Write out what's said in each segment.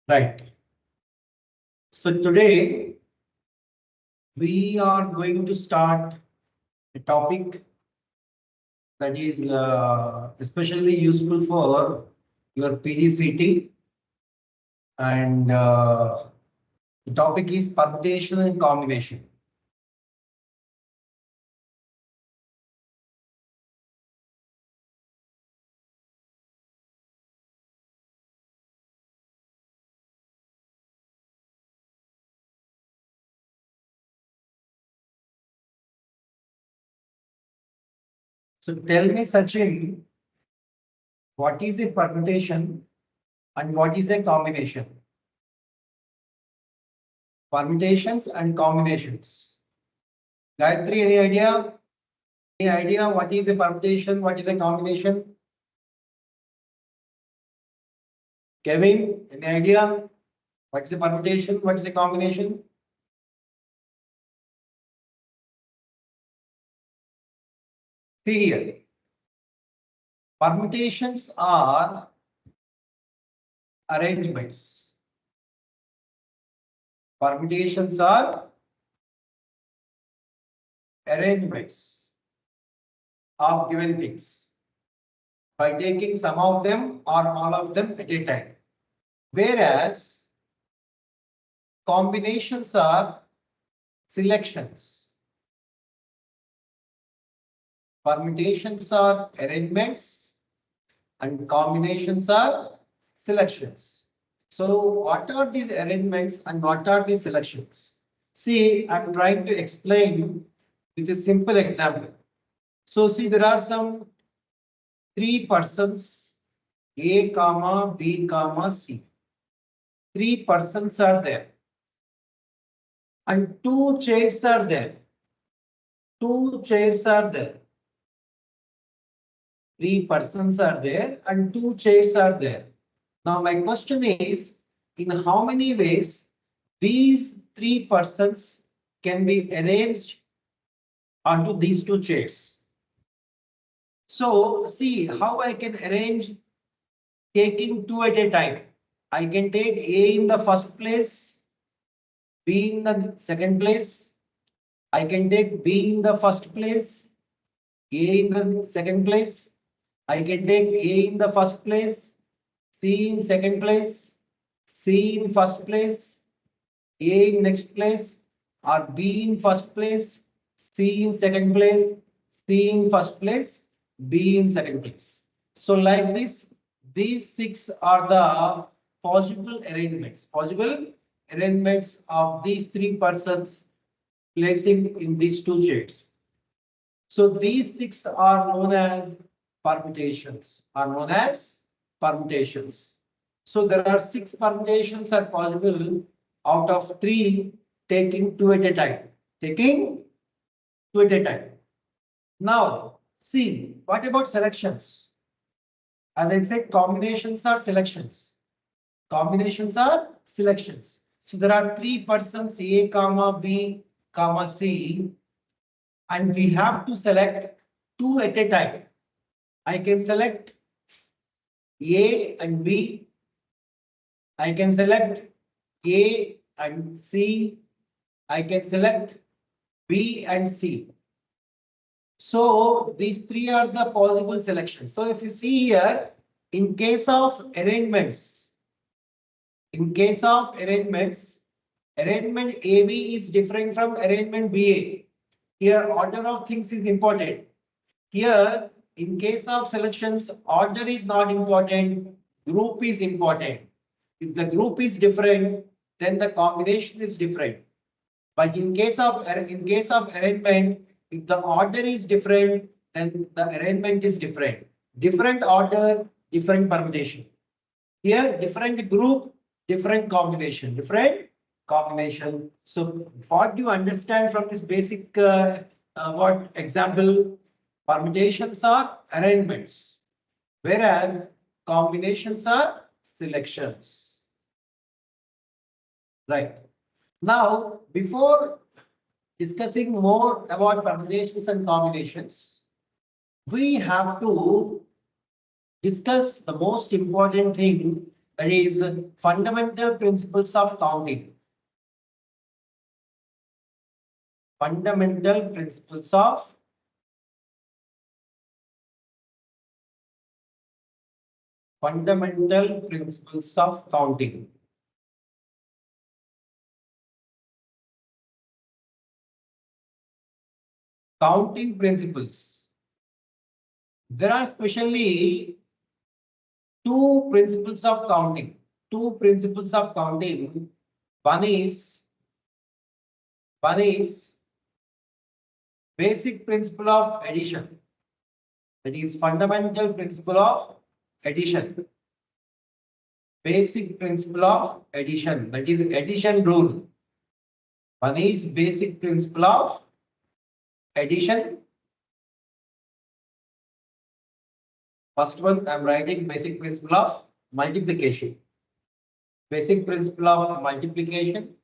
Right. So today we are going to start a topic that is especially useful for your pgcet, and the topic is permutation and combination. So tell me, Sachin, what is a permutation and what is a combination? Permutations and combinations. Gayatri, any idea? Any idea what is a permutation? What is a combination? Kevin, any idea? What is a permutation? What is a combination? See here. Permutations are arrangements. Permutations are arrangements of given things by taking some of them or all of them at a time. Whereas combinations are selections. Permutations are arrangements and combinations are selections. So what are these arrangements and what are these selections? See, I'm trying to explain with a simple example. So see, there are some three persons, A, comma, B, comma, C. Three persons are there. And two chairs are there. Two chairs are there. Three persons are there and two chairs are there. Now my question is, in how many ways these three persons can be arranged onto these two chairs? So see how I can arrange taking two at a time. I can take A in the first place, B in the second place. I can take B in the first place, A in the second place. I can take A in the first place, C in second place, C in first place, A in next place, or B in first place, C in second place, C in first place, B in second place. So like this, these six are the possible arrangements of these three persons placing in these two chairs. So these six are known as permutations. So there are six permutations are possible out of three, taking two at a time. Now, see, what about selections? As I said, combinations are selections. So there are three persons, A, comma, B, comma, C, and we have to select two at a time. I can select A and B. I can select A and C. I can select B and C. So these three are the possible selections. So if you see here, in case of arrangements, arrangement AB is different from arrangement BA. Here, order of things is important. Here, in case of selections, order is not important, group is important. If the group is different, then the combination is different. But in case of arrangement, if the order is different, then the arrangement is different. Different order, different permutation. Here, different group, different combination. So what do you understand from this basic what example? Permutations are arrangements, whereas combinations are selections. Right. Now, before discussing more about permutations and combinations, we have to discuss the most important thing, That is fundamental principles of counting. Fundamental principles of counting. Counting principles. There are specially two principles of counting. One is basic principle of addition. That is fundamental principle of addition. Basic principle of addition. That is addition rule. One is basic principle of addition. First one, I'm writing basic principle of multiplication. Basic principle of multiplication.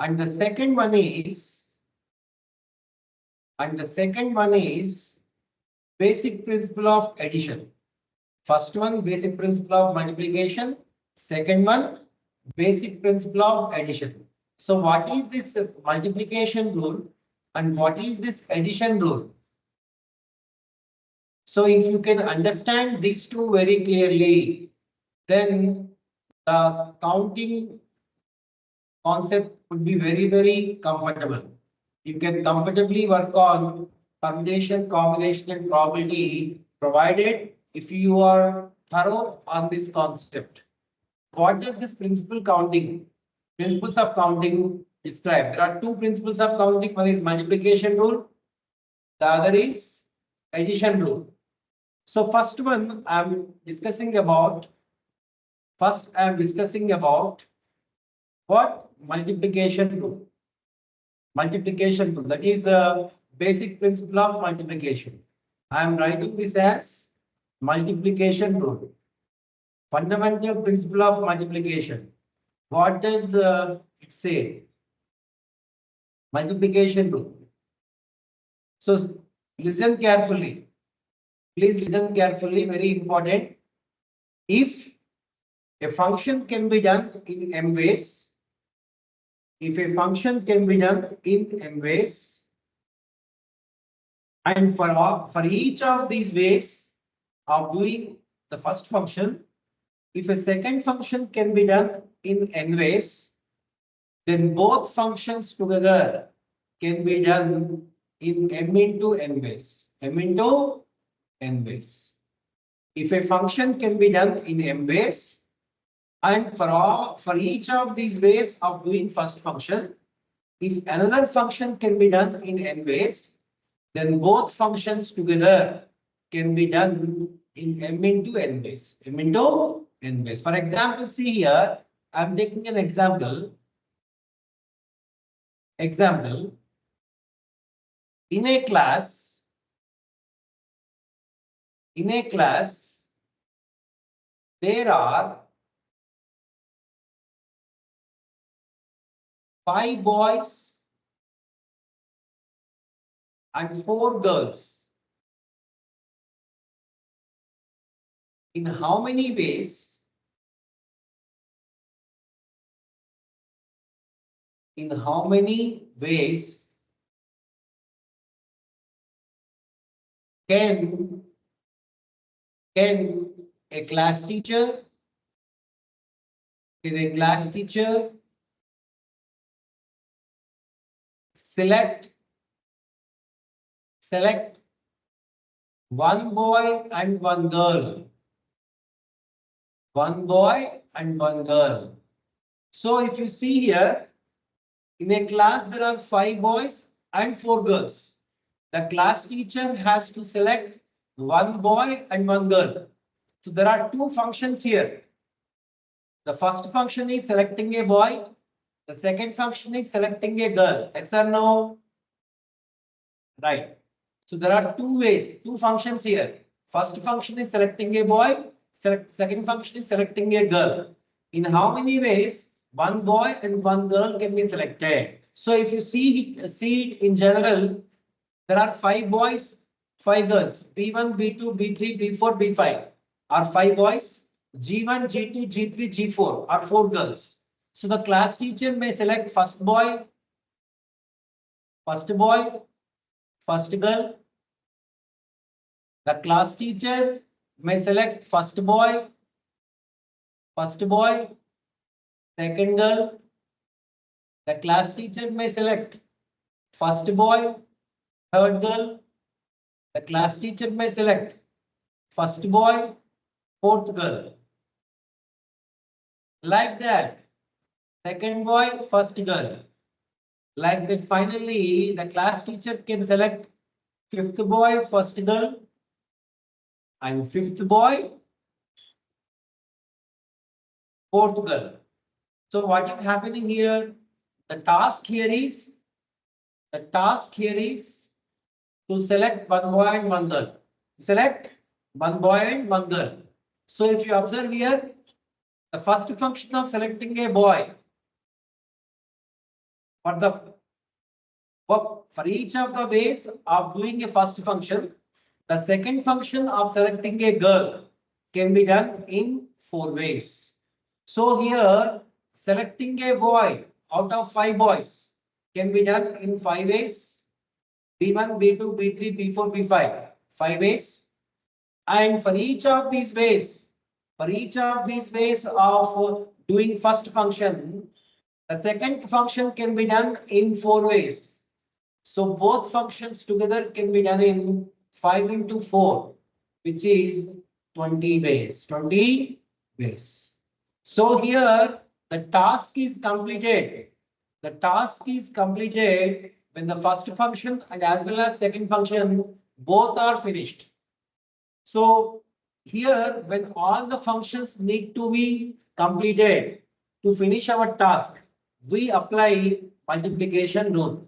And the second one is basic principle of addition. First one, basic principle of multiplication. Second one, basic principle of addition. So what is this multiplication rule and what is this addition rule? So if you can understand these two very clearly, then the counting concept would be very, very comfortable. You can comfortably work on permutation, combination, and probability, provided if you are thorough on this concept. What does this principles of counting describe? There are two principles of counting. One is multiplication rule. The other is addition rule. So first one I'm discussing about. What multiplication rule. Multiplication rule, that is a basic principle of multiplication. I am writing this as multiplication rule. Fundamental principle of multiplication. What does it say? Multiplication rule. So listen carefully. Please listen carefully, very important. If a function can be done in m ways, and for each of these ways of doing the first function, if a second function can be done in n ways, then both functions together can be done in m into n ways. If a function can be done in m ways, and for each of these ways of doing first function, if another function can be done in n ways, then both functions together can be done in m into n ways. For example, see here, I'm taking an example. In a class, there are 5 boys and 4 girls. In how many ways? Can a class teacher select one boy and one girl? So if you see here, in a class there are 5 boys and 4 girls. The class teacher has to select one boy and one girl. So there are two functions here. The first function is selecting a boy. The second function is selecting a girl. Yes or no? Right. So there are two functions here. First function is selecting a boy. Second function is selecting a girl. In how many ways one boy and one girl can be selected? So if you see it in general, there are 5 boys, 5 girls. B1, B2, B3, B4, B5 are 5 boys. G1, G2, G3, G4 are 4 girls. So the class teacher may select first boy, first girl. The class teacher may select first boy, second girl. The class teacher may select first boy, third girl. The class teacher may select first boy, fourth girl. Like that, second boy, first girl. Like that, finally, the class teacher can select fifth boy, first girl, and fifth boy, fourth girl. So what is happening here? The task here is to select one boy and one girl. Select one boy and one girl. So if you observe here, the first function of selecting a boy for each of the ways of doing a first function, the second function of selecting a girl can be done in 4 ways. So here, selecting a boy out of 5 boys can be done in 5 ways. B1, B2, B3, B4, B5, 5 ways. And for each of these ways of doing first function, the second function can be done in 4 ways. So both functions together can be done in 5 into 4, which is 20 ways. 20 ways. So here the task is completed. The task is completed when the first function and as well as second function both are finished. So here when all the functions need to be completed to finish our task, we apply multiplication rule.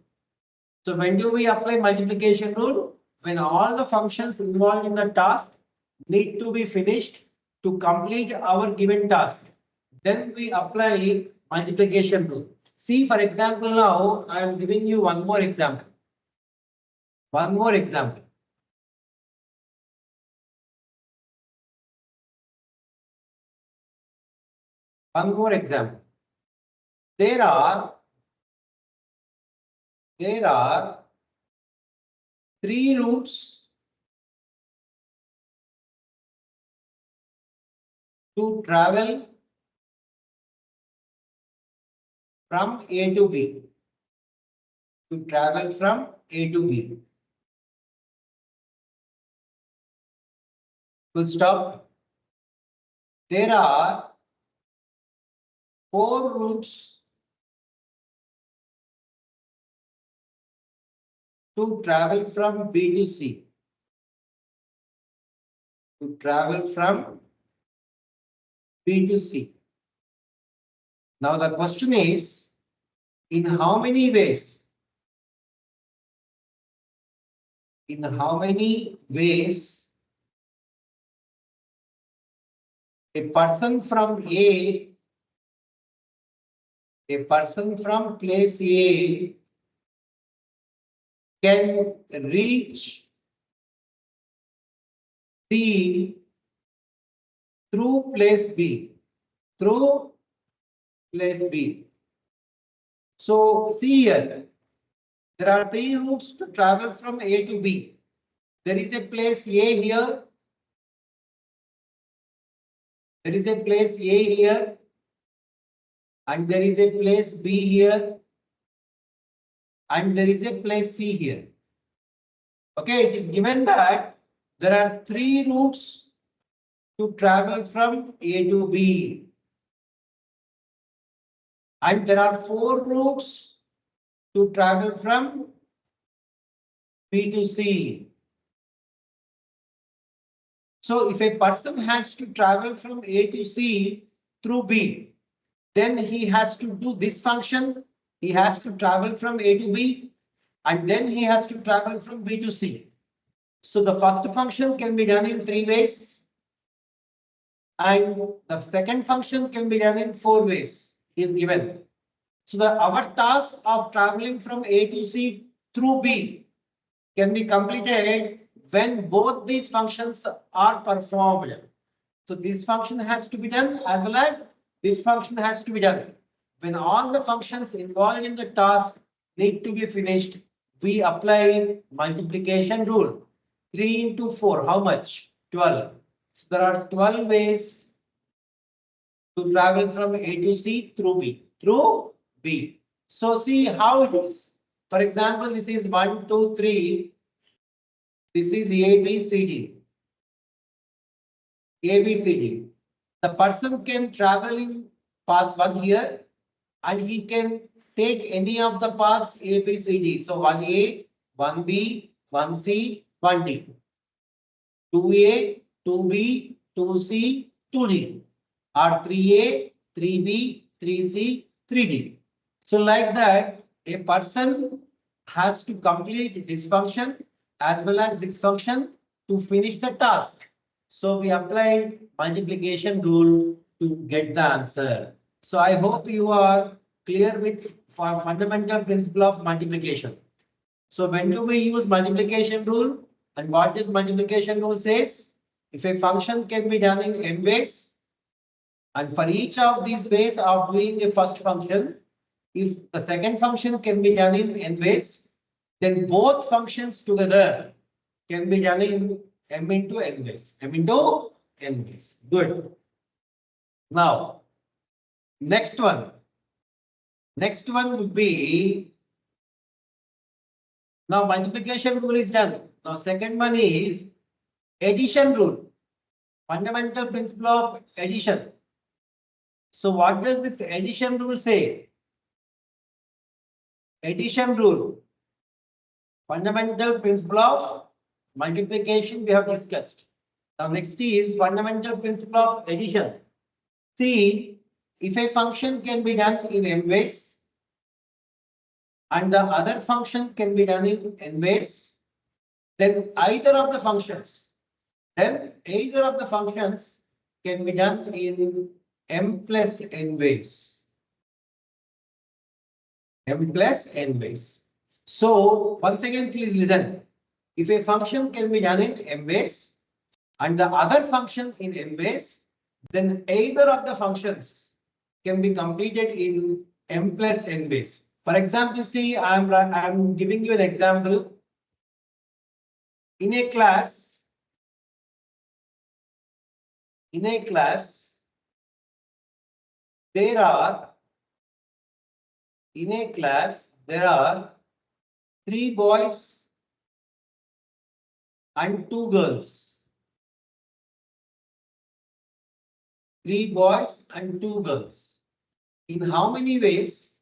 So when do we apply multiplication rule? When all the functions involved in the task need to be finished to complete our given task, then we apply multiplication rule. See, for example, now I am giving you one more example. One more example. There are 3 routes to travel from A to B. Full stop. There are 4 routes to travel from B to C. Now the question is, in how many ways? A person from place A can reach C through place B. So see here, there are 3 routes to travel from A to B. There is a place A here. And there is a place B here. And there is a place C here. Okay, it is given that there are 3 routes to travel from A to B. And there are 4 routes to travel from B to C. So if a person has to travel from A to C through B, then he has to do this function. He has to travel from A to B, and then he has to travel from B to C. So the first function can be done in 3 ways. And the second function can be done in 4 ways is given. So our task of traveling from A to C through B can be completed when both these functions are performed. So this function has to be done as well as this function has to be done. When all the functions involved in the task need to be finished, we apply multiplication rule. 3 into 4, how much? 12. So there are 12 ways to travel from A to C through B. Through B. So see how it is. For example, this is 1, 2, 3. This is A, B, C, D. A, B, C, D. The person can travel in path 1 here and he can take any of the paths A, B, C, D. So 1A, 1B, 1C, 1D. 2A, 2B, 2C, 2D. Or 3A, 3B, 3C, 3D. So like that, a person has to complete this function as well as this function to finish the task. So we apply multiplication rule to get the answer. So I hope you are clear with fundamental principle of multiplication. So when do we use multiplication rule? And what does multiplication rule says? If a function can be done in n ways, and for each of these ways of doing a first function, if the second function can be done in n ways, then both functions together can be done in m into n ways. M into n ways. Good. Now, next one. Next one would be, now multiplication rule is done. Now second one is addition rule. Fundamental principle of addition. So what does this addition rule say? Addition rule. Fundamental principle of multiplication we have discussed. Now next is fundamental principle of addition. See, if a function can be done in m ways and the other function can be done in n ways, then either of the functions can be done in m plus n ways. M plus n ways. So once again, please listen. If a function can be done in m ways and the other function in n ways, then either of the functions can be completed in m plus n ways. For example, see, I'm giving you an example. In a class, there are 3 boys and 2 girls. 3 boys and 2 girls. In how many ways?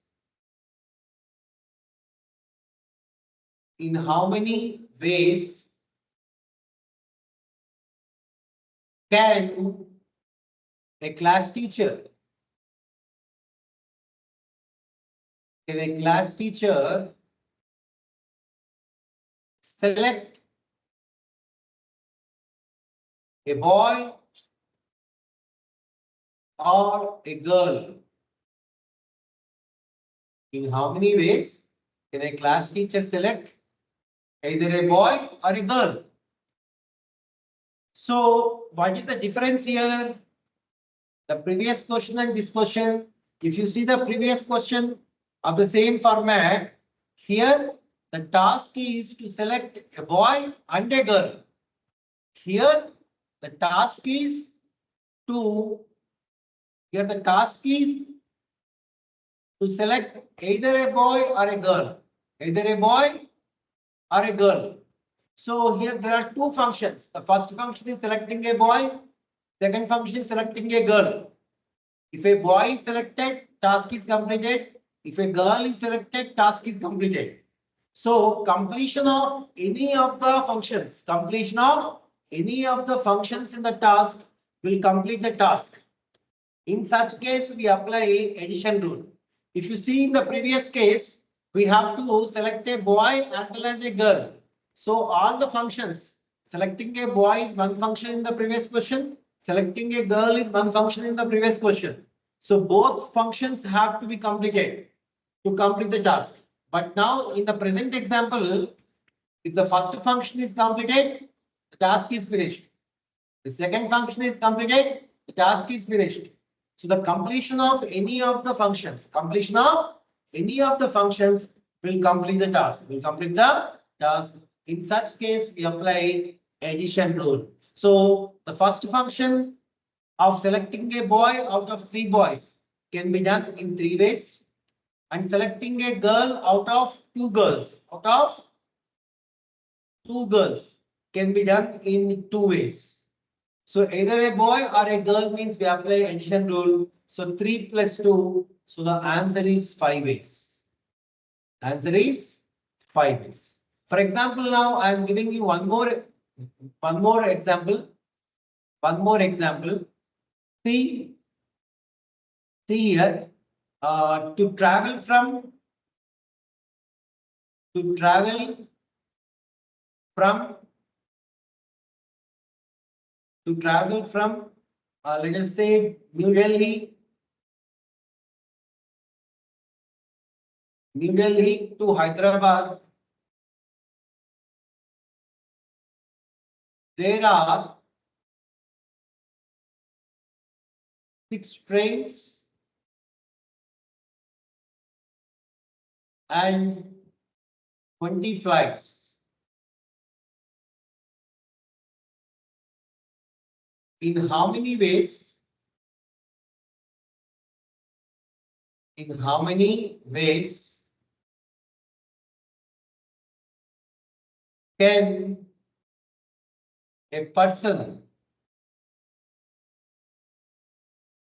In how many ways can a class teacher select a boy or a girl? In how many ways can a class teacher select either a boy or a girl? So what is the difference here? The previous question and this question. If you see the previous question of the same format, here the task is to select a boy and a girl. Here the task is to select either a boy or a girl. So here there are 2 functions. The first function is selecting a boy. Second function is selecting a girl. If a boy is selected, task is completed. If a girl is selected, task is completed. So completion of any of the functions in the task will complete the task. In such case, we apply addition rule. If you see in the previous case, we have to select a boy as well as a girl. So all the functions, selecting a boy is one function in the previous question, selecting a girl is one function in the previous question. So both functions have to be completed to complete the task. But now in the present example, if the first function is completed, the task is finished. The second function is completed, the task is finished. So the completion of any of the functions, will complete the task, In such case, we apply addition rule. So the first function of selecting a boy out of 3 boys can be done in 3 ways, and selecting a girl out of 2 girls, can be done in 2 ways. So either a boy or a girl means we apply addition rule. So 3 plus 2. So the answer is 5 ways. For example, now I am giving you one more example. See here. To travel from let us say New Delhi to Hyderabad, there are 6 trains and 20 flights. In how many ways? Can a person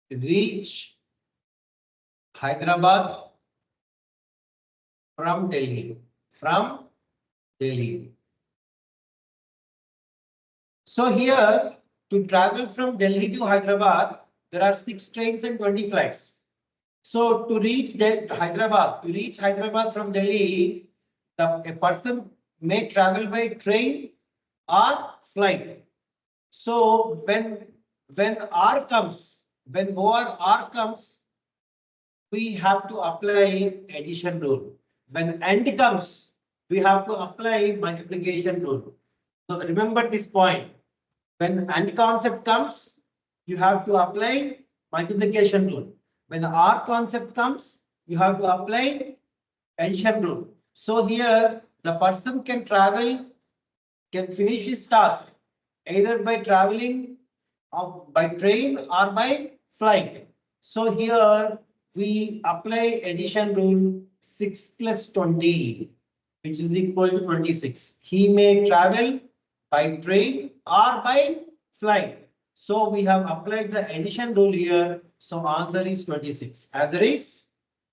reach Hyderabad from Delhi? So here, to travel from Delhi to Hyderabad, there are 6 trains and 20 flights. So to reach Hyderabad from Delhi, a person may travel by train or flight. So when R comes, we have to apply addition rule. When AND comes, we have to apply multiplication rule. So remember this point. When AND concept comes, you have to apply multiplication rule. When the R concept comes, you have to apply addition rule. So here the person can finish his task either by traveling by train or by flight. So here we apply addition rule 6 plus 20, which is equal to 26. He may travel by train or by flight. So we have applied the addition rule here. So answer is 26. Answer is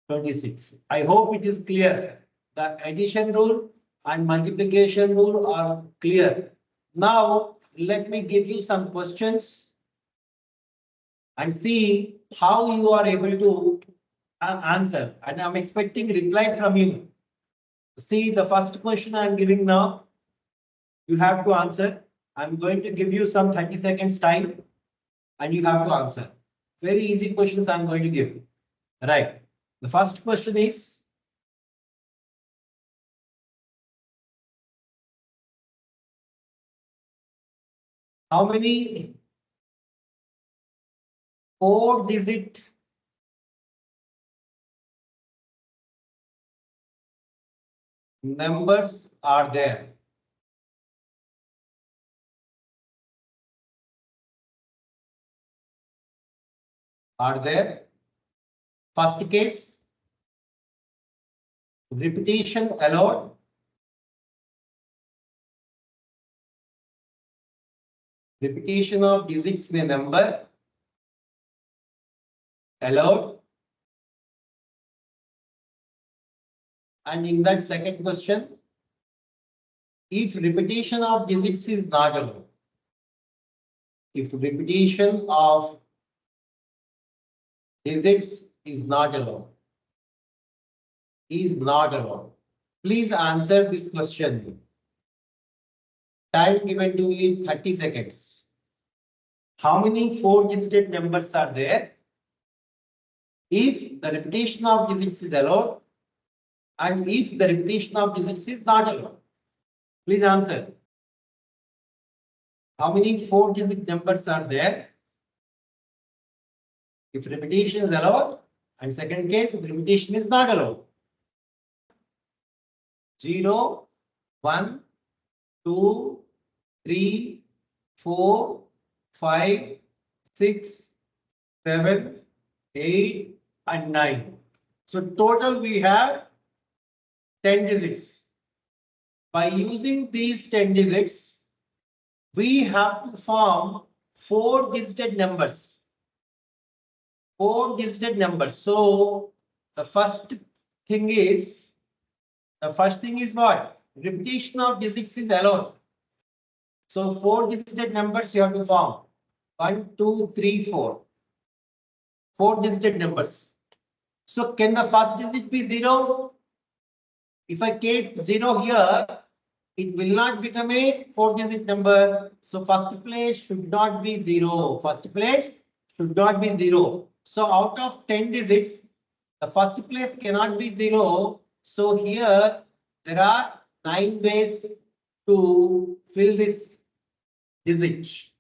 26. I hope it is clear. The addition rule and multiplication rule are clear. Now let me give you some questions and see how you are able to answer. And I'm expecting reply from you. See the first question I'm giving now. You have to answer. I'm going to give you some 30 seconds time and you have to answer. Very easy questions I'm going to give. Right. The first question is, how many 4-digit numbers are there? First case, repetition allowed. Repetition of digits in a number allowed. And in that second question, if repetition of digits is not allowed, if repetition of digits is not allowed, please answer this question. Time given to you is 30 seconds. How many 4-digit numbers are there if the repetition of digits is allowed and if the repetition of digits is not allowed? Please answer. How many 4-digit numbers are there? If repetition is allowed, and second case, if repetition is not allowed. 0, 1, 2, 3, 4, 5, 6, 7, 8, and 9. So total we have 10 digits. By using these 10 digits, we have to form 4-digit numbers. 4-digit numbers. So the first thing is what? Repetition of digits is allowed. So 4-digit numbers you have to form. 1, 2, 3, 4. 4-digit numbers. So can the first digit be 0? If I keep 0 here, it will not become a 4-digit number. So first place should not be 0. First place should not be 0. So out of 10 digits, the first place cannot be 0. So here there are 9 ways to fill this digit.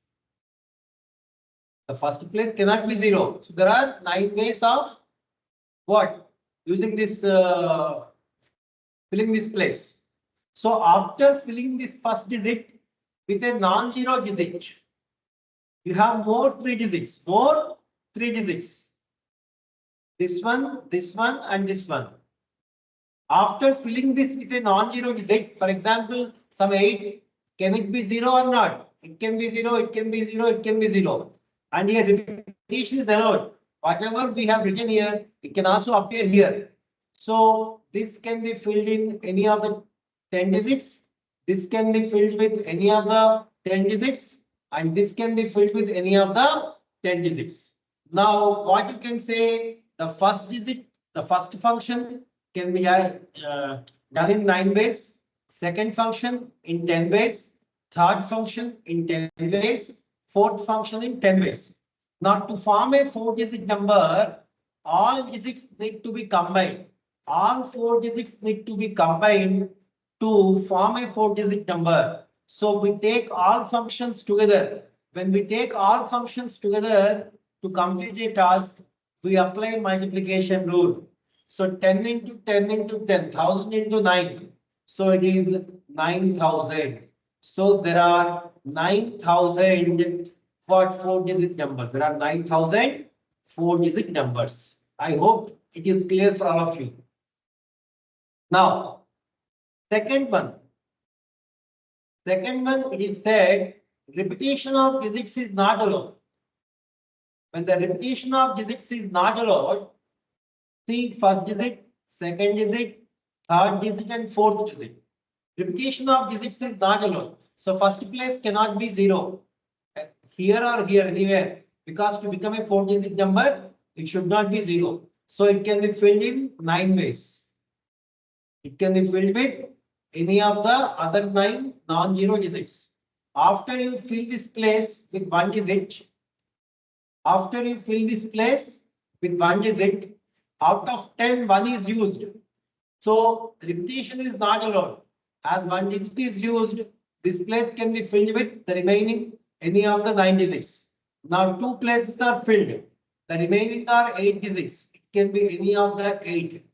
The first place cannot be 0. So there are 9 ways of what? Using this filling this place. So after filling this first digit with a non-zero digit, you have more 3 digits. More 3 digits. This one, and this one. After filling this with a non-zero digit, for example, some 8, can it be 0 or not? It can be 0, it can be 0, it can be 0. And here repetition is allowed. Whatever we have written here, it can also appear here. So this can be filled in any of the 10 digits. This can be filled with any of the 10 digits. And this can be filled with any of the 10 digits. Now, what you can say, the first digit, the first function can be done in 9 ways. Second function in 10 ways. Third function in 10 ways. Fourth function in 10 ways. Now, to form a 4-digit number, all digits need to be combined. All 4 digits need to be combined to form a 4-digit number. So we take all functions together. When we take all functions together to complete a task, we apply multiplication rule. So 10 into 10 into 10, 1000 into 9. So it is 9000. So there are 9000 what 4-digit numbers. There are 9000 4-digit numbers. I hope it is clear for all of you. Now, second one, it is said repetition of digits is not allowed. When the repetition of digits is not allowed, see first digit, second digit, third digit, and fourth digit. Repetition of digits is not allowed. So first place cannot be 0. Here or here, anywhere. Because to become a 4-digit number, it should not be 0. So it can be filled in 9 ways. It can be filled with any of the other 9 non-zero digits. After you fill this place with 1 digit, out of 10, 1 is used. So repetition is not allowed. As 1 digit is used, this place can be filled with the remaining any of the 9 digits. Now 2 places are filled. The remaining are 8 digits. It can be any of the 8.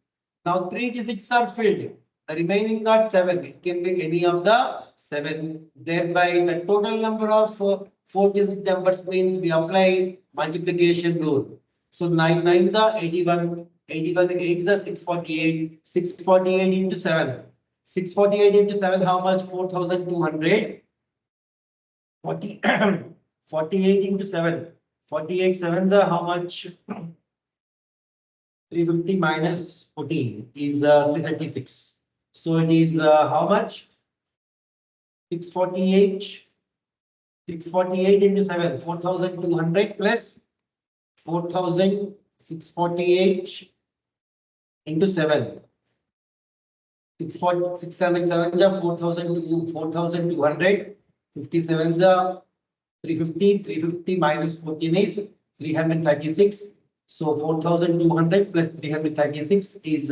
Now 3 digits are filled. The remaining are 7. It can be any of the 7. Thereby the total number of 4-digit numbers means we apply multiplication rule. So 9 9s are 81. 81 8s are 648. 648 into 7. 648 into 7, how much? 4200. 48 into 7. 48 7s are how much? 350 minus 14 is 336. So it is how much? 648. 648 into 7, 4200 plus 4648 into 7. 647 are 4200. 57s are 350. 350 minus 14 is 336. So 4200 plus 336 is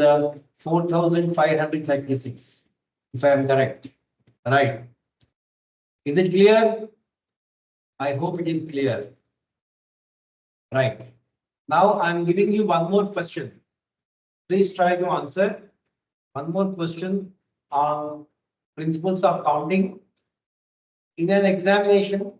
4536. If I am correct, right? Is it clear? I hope it is clear. Right. Now I'm giving you one more question. Please try to answer. One more question on principles of counting. In an examination,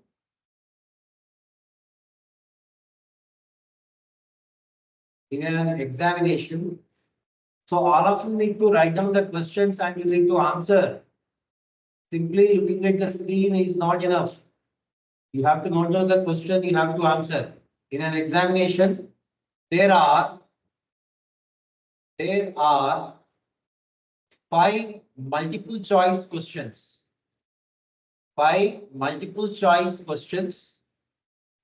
so all of you need to write down the questions and you need to answer. Simply looking at the screen is not enough. You have to note down the question, you have to answer. In an examination, there are 5 multiple choice questions. 5 multiple choice questions,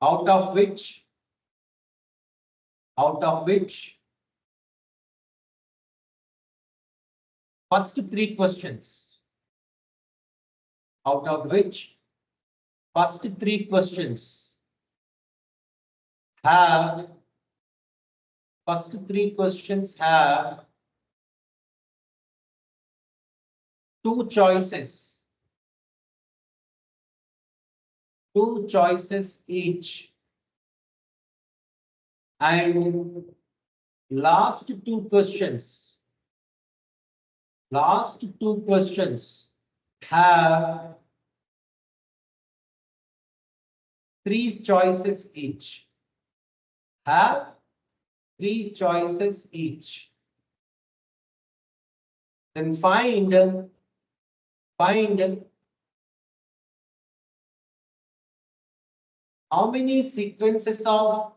out of which first 3 questions have 2 choices. 2 choices each. And last 2 questions have 3 choices each. Then find how many sequences of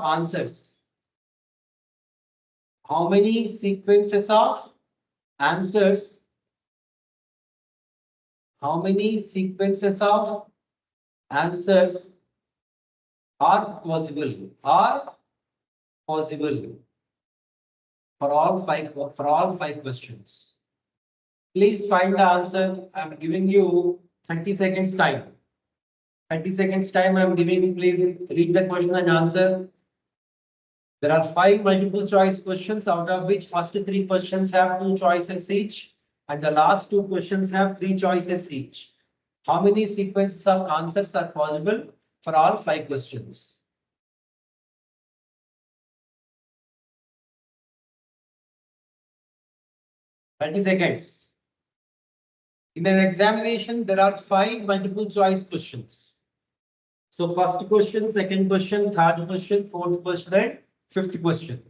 answers. How many sequences of answers are possible for all 5 questions. Please find the answer. I'm giving you 30 seconds time. 30 seconds time I'm giving. Please read the question and answer. There are 5 multiple choice questions, out of which first 3 questions have 2 choices each, and the last 2 questions have 3 choices each. How many sequences of answers are possible for all 5 questions? "30 seconds. In an examination, there are 5 multiple choice questions. So first question, second question, third question, fourth question, and fifth question.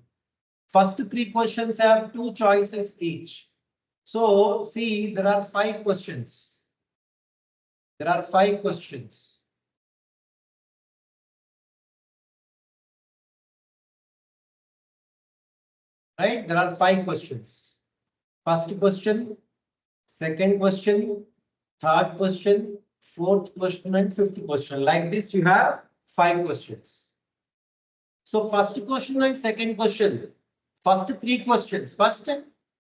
First 3 questions have 2 choices each. So see, there are 5 questions. Right? There are 5 questions. First question, second question, third question, fourth question, and fifth question. Like this, you have 5 questions. So first question and second question, first 3 questions. First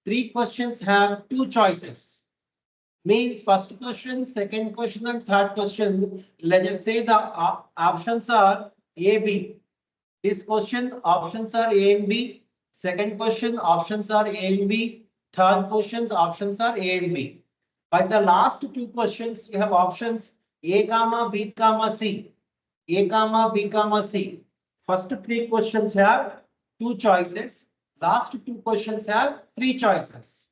3 questions have 2 choices. Means first question, second question, and third question. Let us say the options are A, B. This question options are A and B. Second question options are A and B. Third questions options are A and B. But the last 2 questions we have options A, B, C. A, B, C. First 3 questions have 2 choices. Last 2 questions have 3 choices.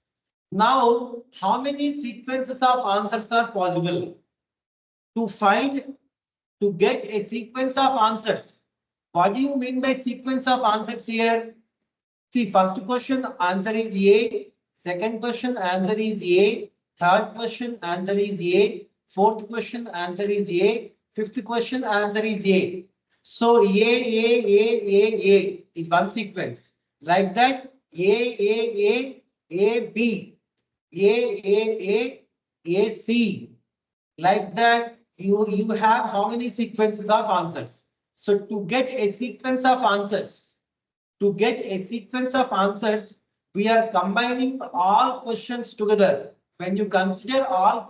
Now, how many sequences of answers are possible? To get a sequence of answers. What do you mean by sequence of answers here? See, first question answer is A. Second question answer is A. Third question answer is A. Fourth question answer is A. Fifth question answer is A. So A is one sequence. Like that, A, B. A, C. Like that, you have how many sequences of answers? So to get a sequence of answers, we are combining all questions together. When you consider all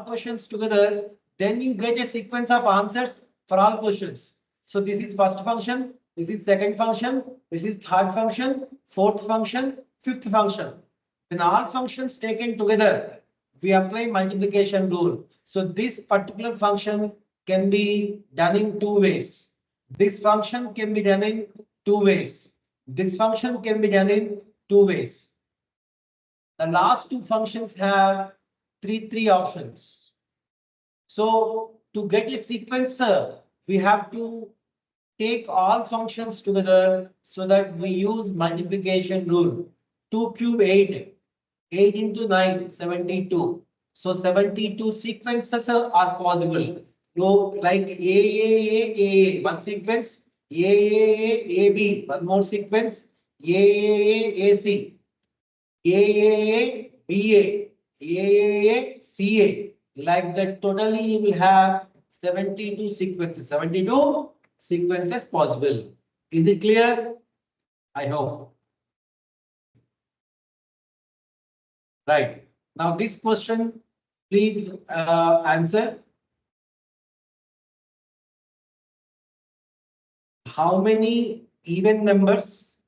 questions together, then you get a sequence of answers for all questions. So this is first function, this is second function, this is third function, fourth function, fifth function. When all functions taken together, we apply multiplication rule. So this particular function can be done in two ways. This function can be done in two ways. This function can be done in two ways. The last two functions have three options. So to get a sequencer, we have to take all functions together so that we use multiplication rule. 2 cube 8. 8 into 9, 72. So 72 sequences are possible. So like A, one sequence, A, B, one more sequence, A, C, A, B, A, C, A. Like that, totally you will have 72 sequences. 72 sequences possible. Is it clear? I hope. Right. Now this question, please answer. How many even numbers?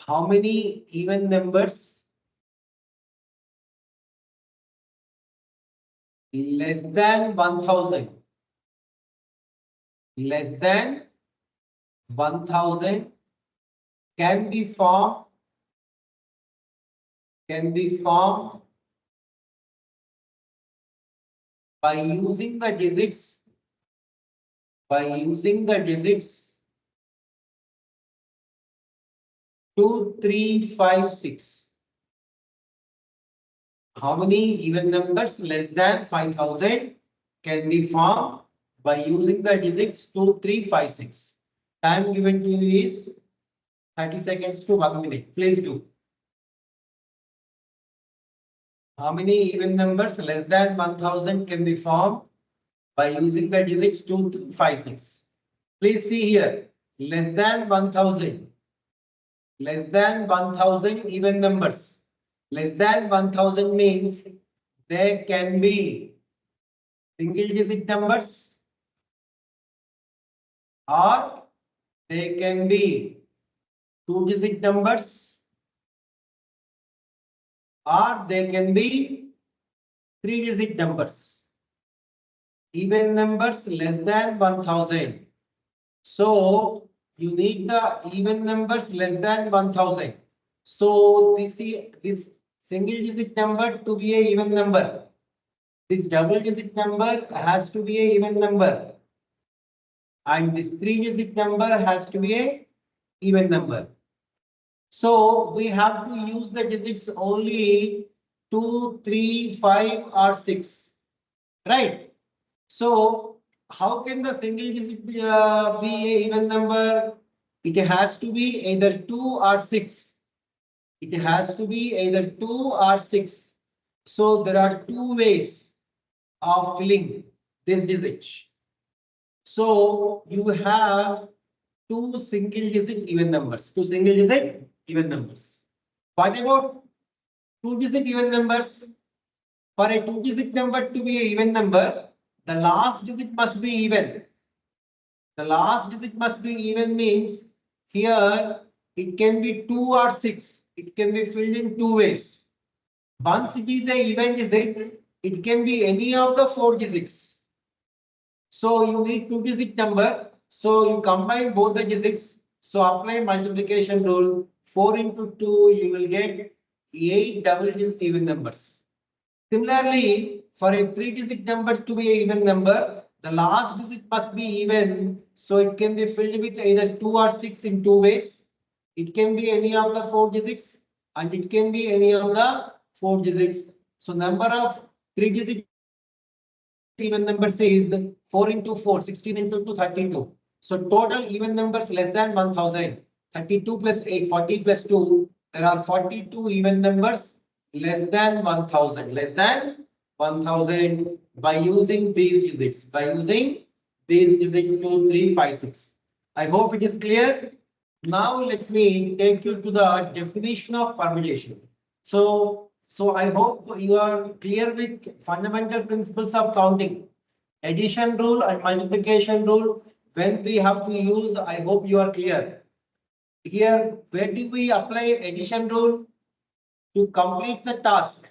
How many even numbers less than 1000? Less than 1000 can be formed by using the digits 2, 3, 5, 6. How many even numbers less than 5000 can be formed by using the digits 2, 3, 5, 6? Time given to you is 30 seconds to 1 minute. Please do. How many even numbers less than 1000 can be formed by using the digits 2, 3, 5, 6? Please see here. Less than 1000. Less than 1000 even numbers. Less than 1000 means there can be single digit numbers or they can be two digit numbers or they can be three digit numbers. Even numbers less than 1000. So you need the even numbers less than 1000. So this single digit number to be a even number. This double digit number has to be a even number. And this three digit number has to be a even number. So we have to use the digits only 2, 3, 5 or 6. Right? So how can the single digit be a even number? It has to be either 2 or 6. It has to be either 2 or 6. So there are two ways of filling this digit. So you have two single digit even numbers. Two single digit even numbers. What about two digit even numbers? For a two digit number to be an even number, the last digit must be even. The last digit must be even means here it can be 2 or 6. It can be filled in two ways. Once it is a even digit, it can be any of the four digits. So you need two digit number. So you combine both the digits. So apply multiplication rule. 4 into 2, you will get 8 double digit even numbers. Similarly, for a three digit number to be an even number, the last digit must be even. So it can be filled with either 2 or 6 in two ways. It can be any of the four digits and it can be any of the four digits. So number of three digit even numbers is 4 into 4, 16 into 2, 32. So total even numbers less than 1000. 32 plus 8, 40 plus 2. There are 42 even numbers less than 1000. Less than 1000 by using these digits. By using these digits 2, 3, 5, 6. I hope it is clear. Now let me take you to the definition of permutation. So I hope you are clear with fundamental principles of counting. Addition rule and multiplication rule, when we have to use, I hope you are clear. Here, where do we apply addition rule? to complete the task.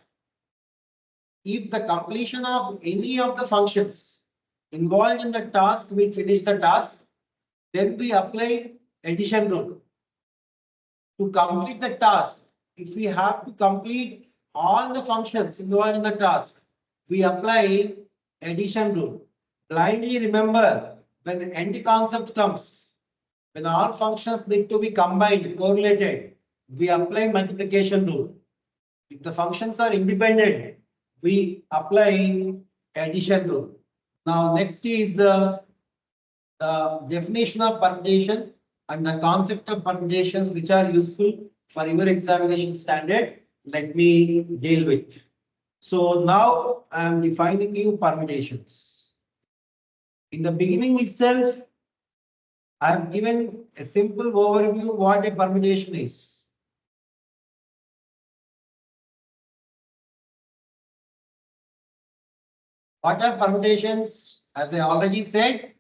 If the completion of any of the functions involved in the task will finish the task, then we apply addition rule. To complete the task, if we have to complete all the functions involved in the task, we apply addition rule. Blindly remember, when the end concept comes, when all functions need to be combined, correlated, we apply multiplication rule. If the functions are independent, we apply addition rule. Now, next is the definition of permutation and the concept of permutations, which are useful for your examination standard. Let me deal with. So now I am defining you permutations. In the beginning itself, I have given a simple overview what a permutation is. What are permutations? As I already said,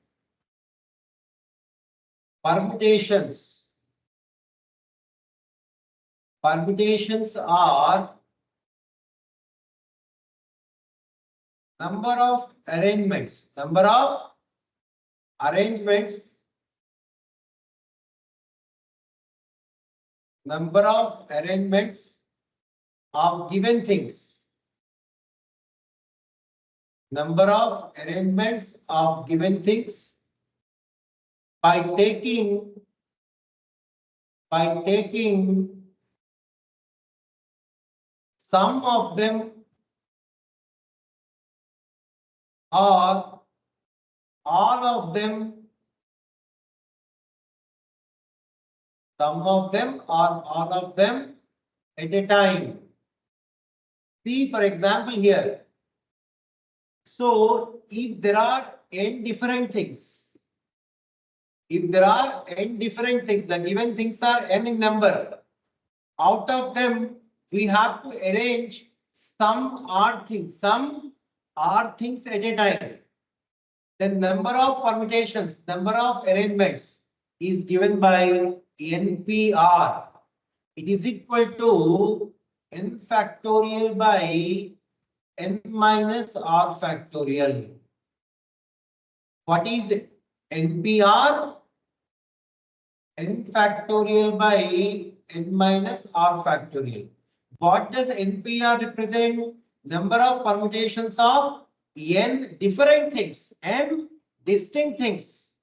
permutations are number of arrangements of given things. Number of arrangements of given things by taking some of them or all of them, some of them or all of them at a time. See, for example, here. So, if there are n different things, the given things are n in number, out of them we have to arrange some odd things at a time. The number of permutations, number of arrangements is given by NPR. It is equal to n factorial by n minus r factorial. What is NPR? N factorial by n minus r factorial. What does NPR represent? Number of permutations of n different things, n distinct things,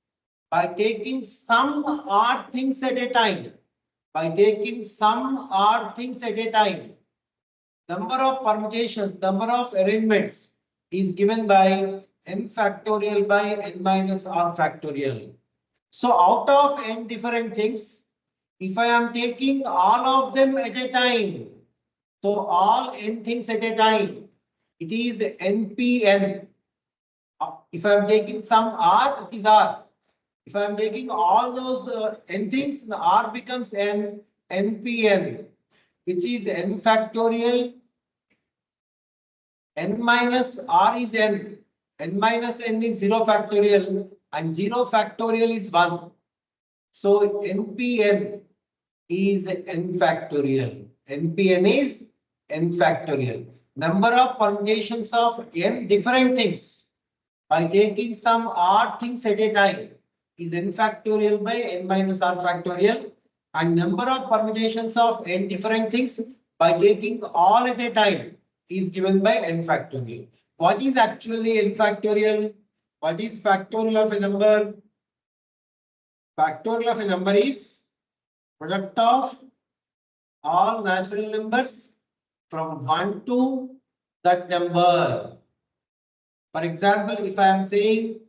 by taking some odd things at a time. Number of permutations, number of arrangements is given by n factorial by n minus r factorial. So out of n different things, if I am taking all of them at a time, so all n things at a time, it is NPN. If I am taking some R, it is R. If I am taking all those n things, the R becomes NPN, which is n factorial. N minus R is n. N minus n is 0 factorial, and 0 factorial is 1. So NPN is n factorial. NPN is n factorial. Number of permutations of n different things by taking some odd things at a time is n factorial by n minus r factorial, and number of permutations of n different things by taking all at a time is given by n factorial. What is actually n factorial? What is factorial of a number? Factorial of a number is product of all natural numbers from 1 to that number. For example, if I am saying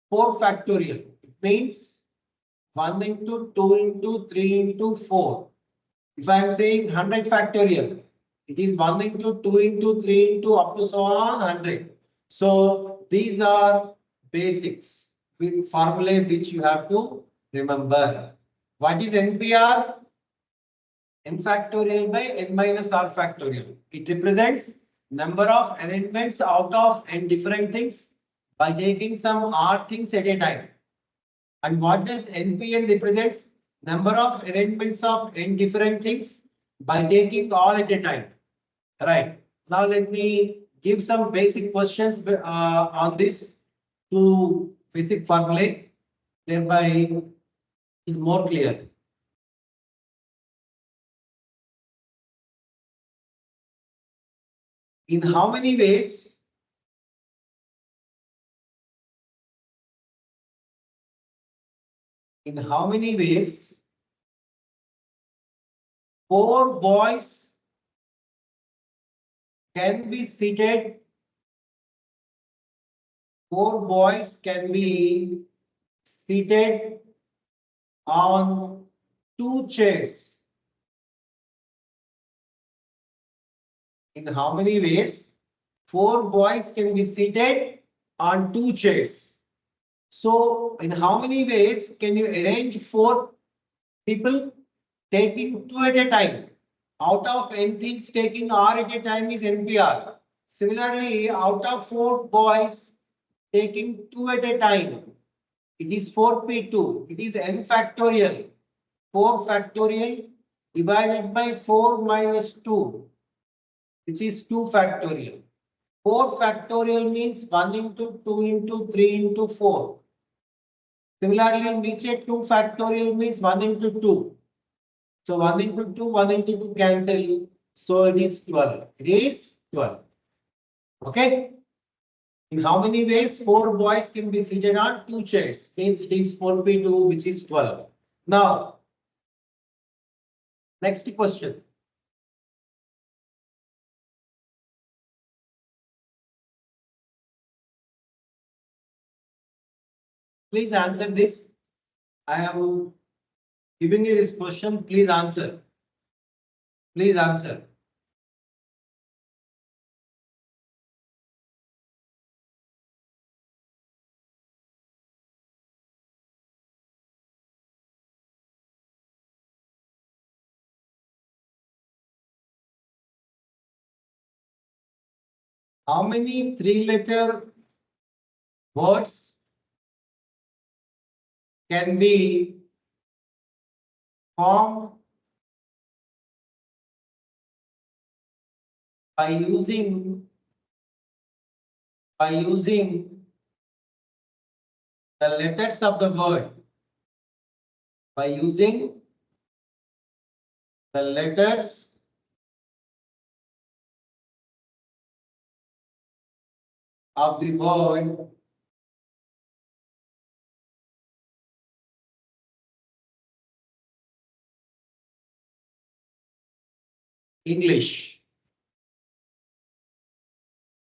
4 factorial, it means 1 into 2 into 3 into 4. If I am saying 100 factorial, it is 1 into 2 into 3 into up to so on 100. So these are basics with formulae which you have to remember. What is NPR? N factorial by n minus r factorial. It represents number of arrangements out of n different things by taking some r things at a time. And what does NPN represents? Number of arrangements of n different things by taking all at a time. Right. Now let me give some basic questions on this to basic formulae, thereby is more clear. In how many ways four boys can be seated? Four boys can be seated on two chairs. In how many ways four boys can be seated on two chairs? So in how many ways can you arrange four people taking two at a time? Out of n things, taking r at a time is NPR. Similarly, out of four boys taking two at a time, it is 4p2. It is n factorial. 4 factorial divided by 4 minus 2, which is 2 factorial. 4 factorial means 1 into 2 into 3 into 4. Similarly, niche 2 factorial means 1 into 2. So 1 into 2, 1 into 2 cancel. So it is 12. It is 12. Okay. In how many ways four boys can be seated on two chairs? Means it is 4p2, which is 12. Now, next question. Please answer this. I am giving you this question. Please answer. Please answer. How many three-letter words can be formed by using the letters of the word? By using the letters of the word English.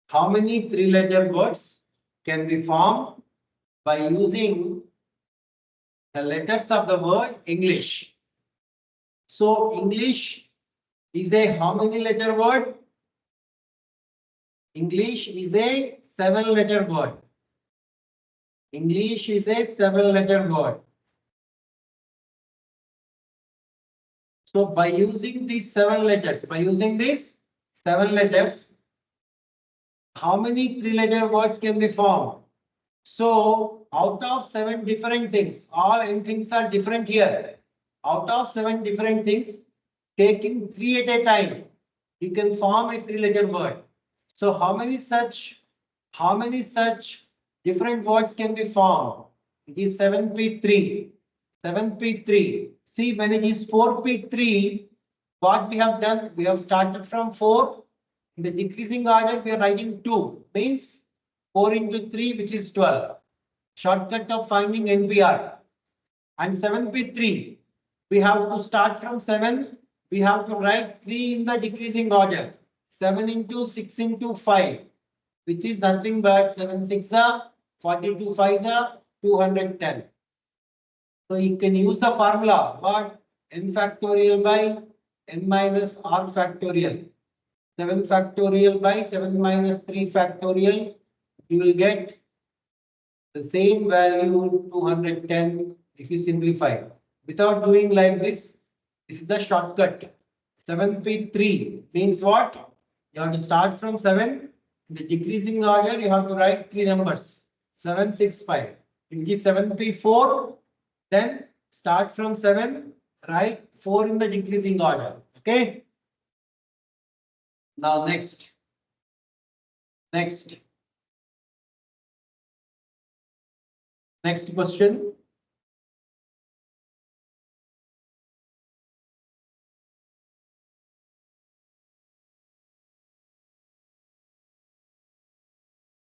How many three-letter words can be formed by using the letters of the word English? So English is a how many letter word? English is a 7-letter word. English is a 7-letter word. So by using these 7 letters, how many three-letter words can be formed? So out of 7 different things, all n things are different here. Out of 7 different things, taking 3 at a time, you can form a three-letter word. So how many such different words can be formed? It is 7p3. 7p3. See, when it is 4p3, what we have done? We have started from 4. In the decreasing order, we are writing 2. Means 4 into 3, which is 12. Shortcut of finding NPR. And 7p3, we have to start from 7. We have to write 3 in the decreasing order. 7 into 6 into 5, which is nothing but 7 6 are 42 5 are 210. So you can use the formula, what? N factorial by n minus r factorial. 7 factorial by 7 minus 3 factorial. You will get the same value 210 if you simplify. Without doing like this, this is the shortcut. 7p3 means what? You have to start from 7. In the decreasing order, you have to write 3 numbers. 7 6 5. It is 7p4. Then start from 7, write 4 in the decreasing order. Okay. Now next. Next question.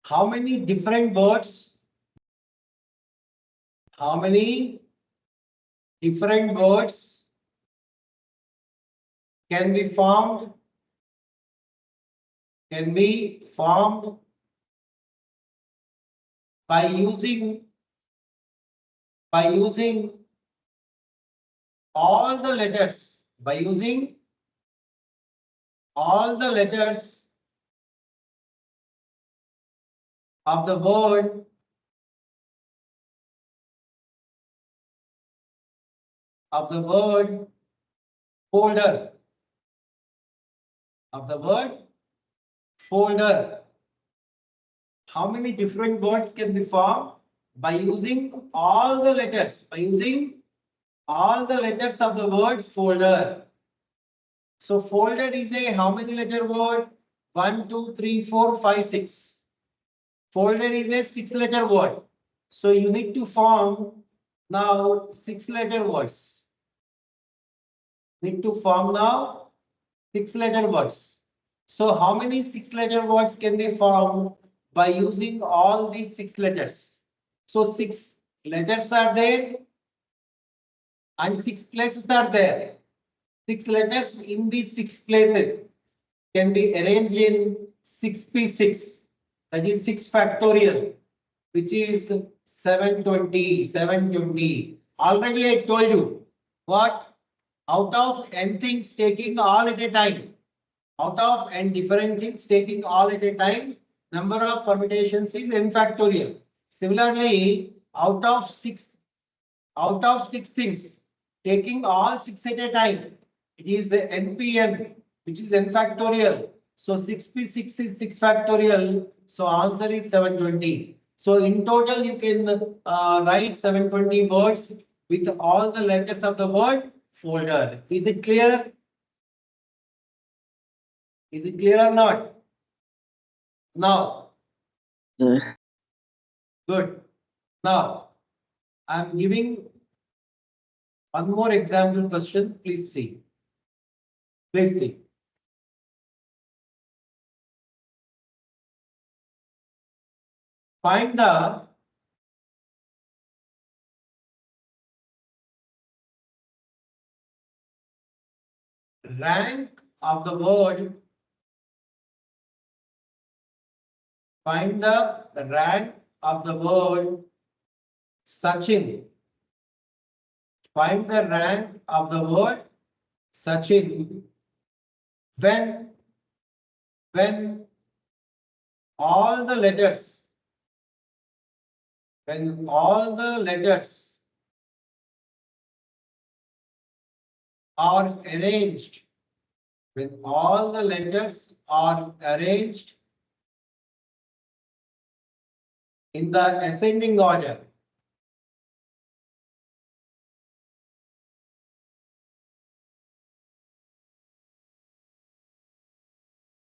How many different words? How many different words can be formed? Can be formed by using all the letters, by using all the letters of the word folder, of the word folder. How many different words can be formed by using all the letters, by using all the letters of the word folder? So folder is a how many letter word? 1, 2, 3, 4, 5, 6. Folder is a 6-letter word. So you need to form now 6-letter words. Need to form now 6-letter words. So how many 6-letter words can be formed by using all these 6 letters? So 6 letters are there and 6 places are there. 6 letters in these 6 places can be arranged in 6p6. That is 6 factorial, which is 720. Already I told you what? Out of n things taking all at a time, out of n different things taking all at a time, number of permutations is n factorial. Similarly, out of six things taking all 6 at a time, it is npn, which is n factorial. So 6p6 is 6 factorial. So answer is 720. So in total, you can write 720 words with all the letters of the word folder. Is it clear? Is it clear or not? Now, good. Now, I'm giving one more example question. Please see. Please see. Find the rank of the word. Find the rank of the word Sachin. Find the rank of the word Sachin when all the letters are arranged, when all the letters are arranged in the ascending order.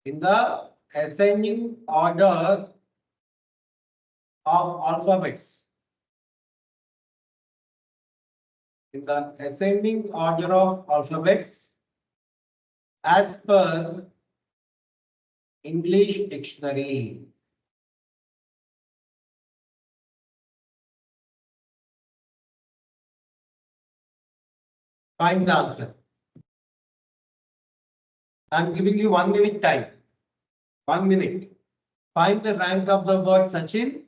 In the ascending order of alphabets. In the ascending order of alphabets as per English dictionary. Find the answer. I'm giving you 1 minute time. 1 minute. Find the rank of the word Sachin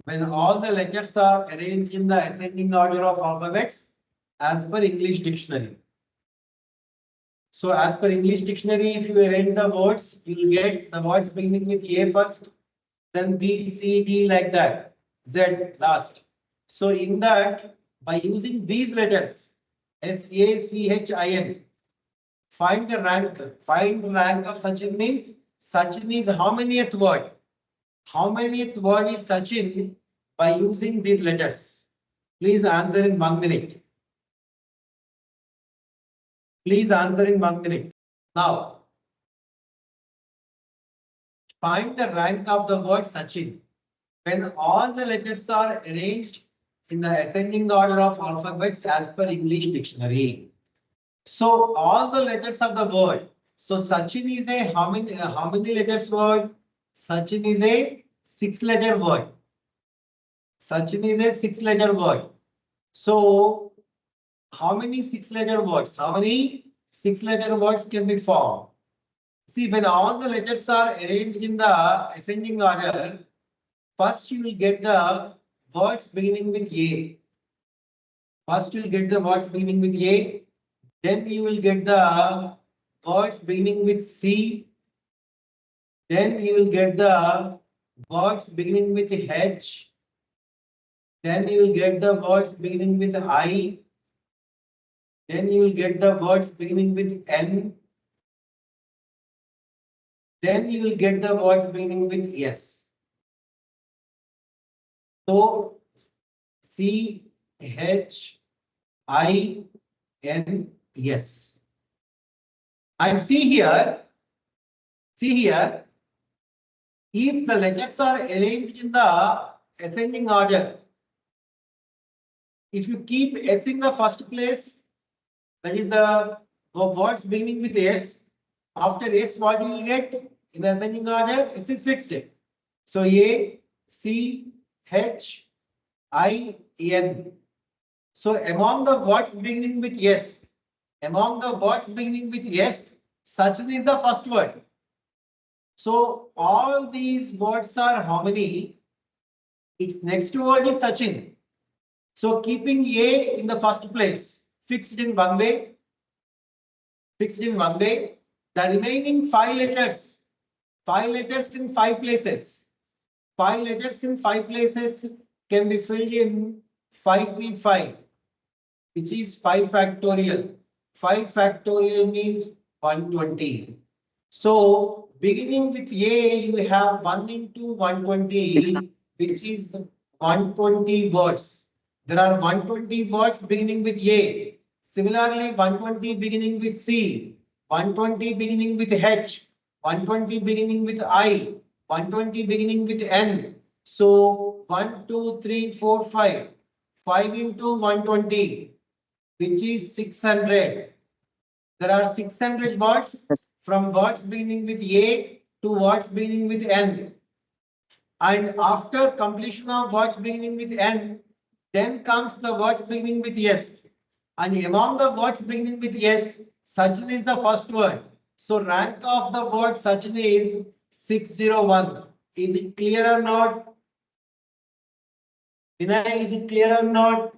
when all the letters are arranged in the ascending order of alphabets as per English dictionary. So as per English dictionary, if you arrange the words, you will get the words beginning with A first, then B, C, D like that, Z last. So in that, by using these letters, S, A, C, H, I, N, find the rank. Find the rank of Sachin means Sachin is how manyth word? How manyth word is Sachin by using these letters? Please answer in 1 minute. Please answer in 1 minute. Now, Find the rank of the word Sachin when all the letters are arranged in the ascending order of alphabets as per English dictionary. So all the letters of the word. So Sachin is a how many letters word? Sachin is a 6-letter word. Sachin is a 6-letter word. So how many 6-letter words? How many 6-letter words can be formed? See, when all the letters are arranged in the ascending order, first you will get the words beginning with A. First you will get the words beginning with A. Then you will get the words beginning with C. Then you will get the words beginning with H. Then you will get the words beginning with I. Then you will get the words beginning with N. Then you will get the words beginning with S. So C, H, I, N, S. And see here, if the letters are arranged in the ascending order, if you keep S in the first place, that is the words beginning with S, after S, what you will get in the ascending order? S is fixed. So A, C, H, I, N. So among the words beginning with S, Sachin is the first word. So all these words are how many? Its next word is Sachin. So keeping A in the first place, fixed in one way, the remaining 5 letters, 5 letters in 5 places. 5 letters in 5 places can be filled in 5p5, which is 5 factorial. 5 factorial means 120. So beginning with A, you have 1 into 120, which is 120 words. There are 120 words beginning with A. Similarly, 120 beginning with C, 120 beginning with H, 120 beginning with I, 120 beginning with N. So 1, 2, 3, 4, 5. 5 into 120, which is 600. There are 600 words from words beginning with A to words beginning with N. And after completion of words beginning with N, then comes the words beginning with S. And among the words beginning with S, Sachin is the first word. So rank of the word Sachin is 601. Is it clear or not? Vinay, is it clear or not?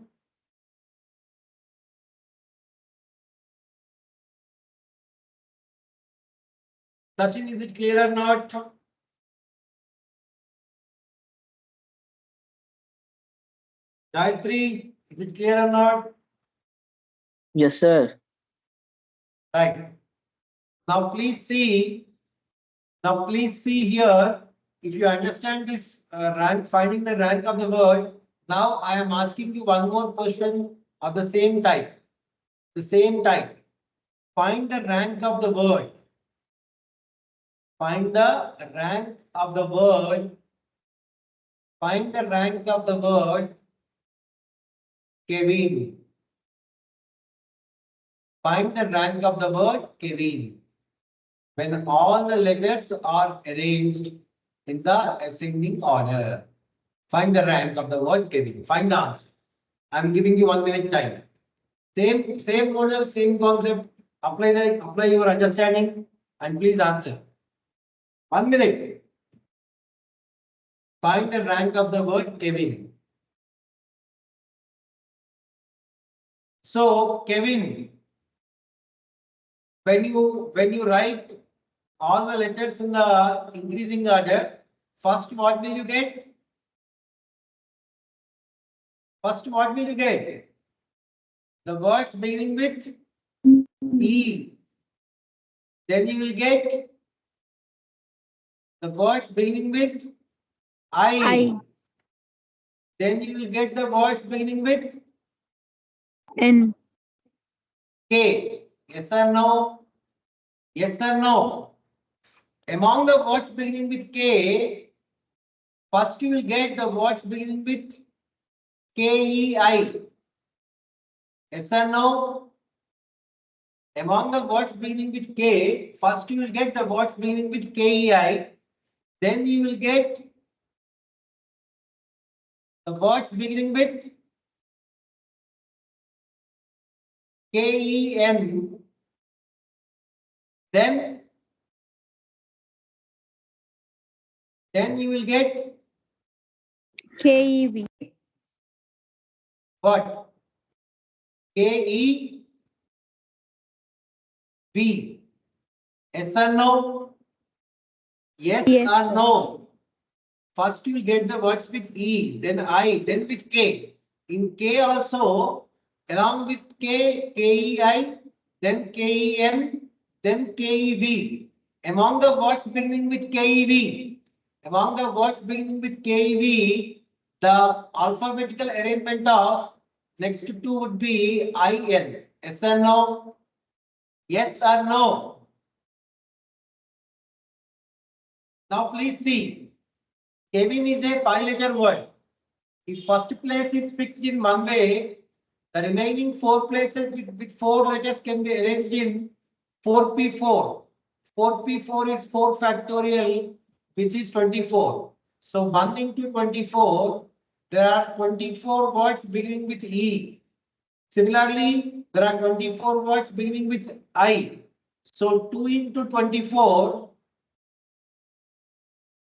Sachin, is it clear or not? Gayatri, is it clear or not? Yes, sir. Right. Now please see here, if you understand this rank, finding the rank of the word. Now I am asking you one more question of the same type. Find the rank of the word. Find the rank of the word. Find the rank of the word Kevin. Find the rank of the word Kevin when all the letters are arranged in the ascending order. Find the rank of the word Kevin. Find the answer. I'm giving you 1 minute time. Same model, same concept. Apply your understanding and please answer. 1 minute. Find the rank of the word Kevin. So Kevin, when you write all the letters in the increasing order, first what will you get? The words beginning with E. Then you will get the words beginning with I. Then you will get the words beginning with N. K. Yes or no? Yes or no? Among the words beginning with K, first you will get the words beginning with KEI. Yes or no? Among the words beginning with K, first you will get the words beginning with KEI. Then you will get the words beginning with KEN. Then you will get KEV. what? KEV. Yes or no? Yes, Yes, or sir. no? First you will get the words with E, then I, then with K. In K also, along with K, KEI, then KEN, then KEV. Among the words beginning with KEV, the alphabetical arrangement of next two would be IN. Yes or no? Yes or no? Now please see, Kevin is a 5-letter word. If first place is fixed in one way, the remaining 4 places with 4 letters can be arranged in 4p4. 4p4 is 4 factorial, which is 24. So 1 into 24, there are 24 words beginning with E. Similarly, there are 24 words beginning with I. So 2 into 24,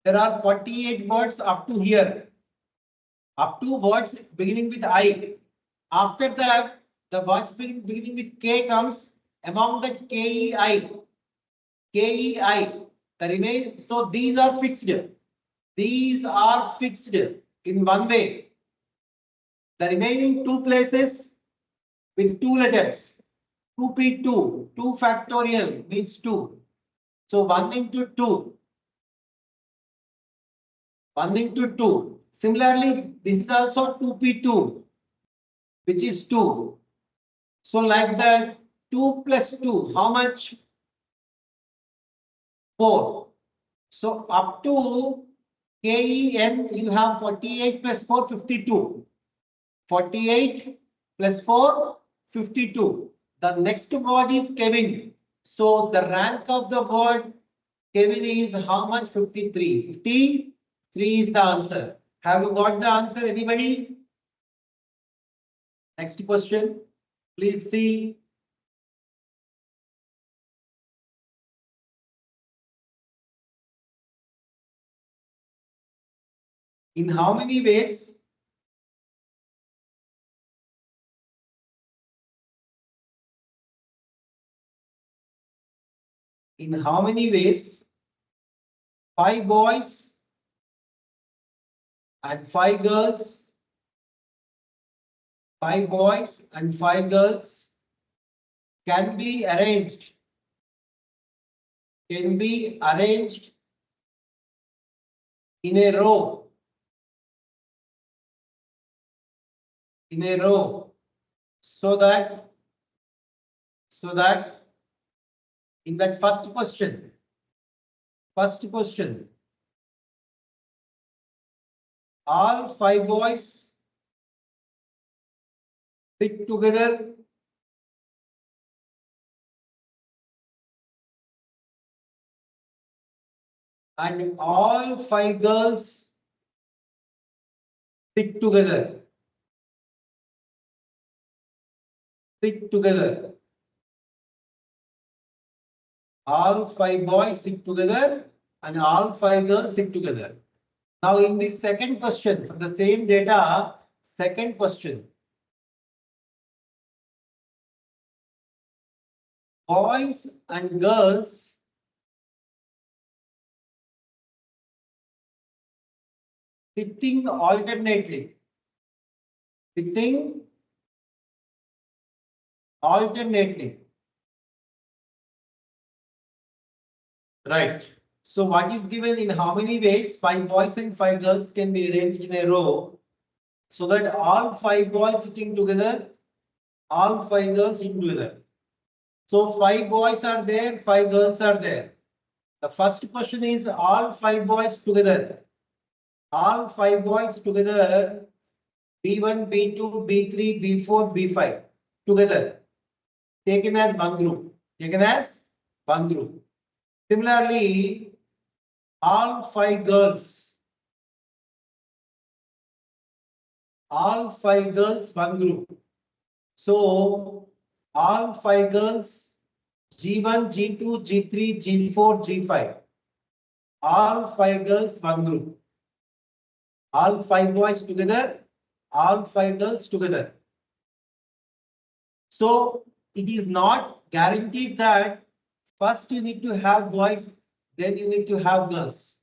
there are 48 words up to here. Up to words beginning with I. After that, the words beginning with K comes among the KEI. The remain, so these are fixed. These are fixed in one way. The remaining 2 places with 2 letters. 2p2, 2 factorial means 2. So 1 into 2. 1 into 2. Similarly, this is also 2p2, which is 2. So like that, 2 plus 2, how much? 4. So up to KEN, you have 48 plus 4, 52. 48 plus 4, 52. The next word is Kevin. So the rank of the word Kevin is how much? 53. 53 is the answer. Have you got the answer, anybody? Next question. Please see. In how many ways? In how many ways 5 boys and 5 girls, 5 boys and 5 girls can be arranged in a row, so that in that first question, all 5 boys sit together and all 5 girls sit together. All 5 boys sit together and all 5 girls sit together. Now in the second question, for the same data, second question. Boys and girls sitting alternately. Right. So what is given in how many ways 5 boys and 5 girls can be arranged in a row so that all 5 boys sitting together, all 5 girls sitting together. So 5 boys are there, 5 girls are there. The first question is all 5 boys together. All 5 boys together. B1, B2, B3, B4, B5 together. Taken as one group. Taken as one group. Similarly, all 5 girls. All 5 girls, one group. So all 5 girls, G1, G2, G3, G4, G5. All 5 girls, one group. All 5 boys together, all 5 girls together. So it is not guaranteed that first you need to have boys, then you need to have girls.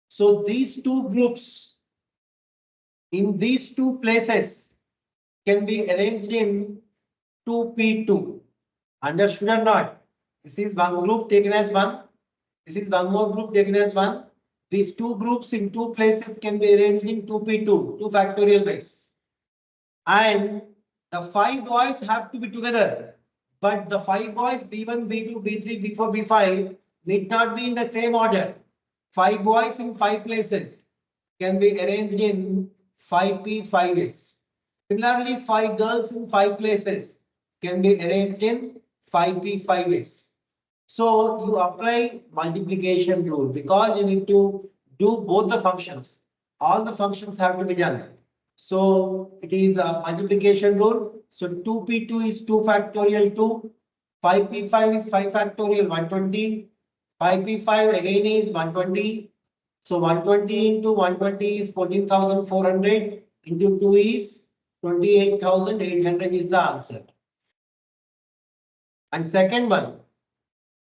So these two groups in these two places can be arranged in 2p2. Understood or not? This is one group taken as one. This is one more group taken as one. These two groups in two places can be arranged in 2p2, 2 factorial ways. And the 5 boys have to be together. But the 5 boys B1, B2, B3, B4, B5 need not be in the same order. 5 boys in 5 places can be arranged in 5p 5 ways. Similarly, 5 girls in 5 places can be arranged in 5p 5 ways. So you apply multiplication rule because you need to do both the functions. All the functions have to be done. So it is a multiplication rule. So 2p2 is 2 factorial 2. 5p5 is 5 factorial 120. 5p5 again is 120. So 120 into 120 is 14,400 into 2 is 28,800 is the answer. And second one,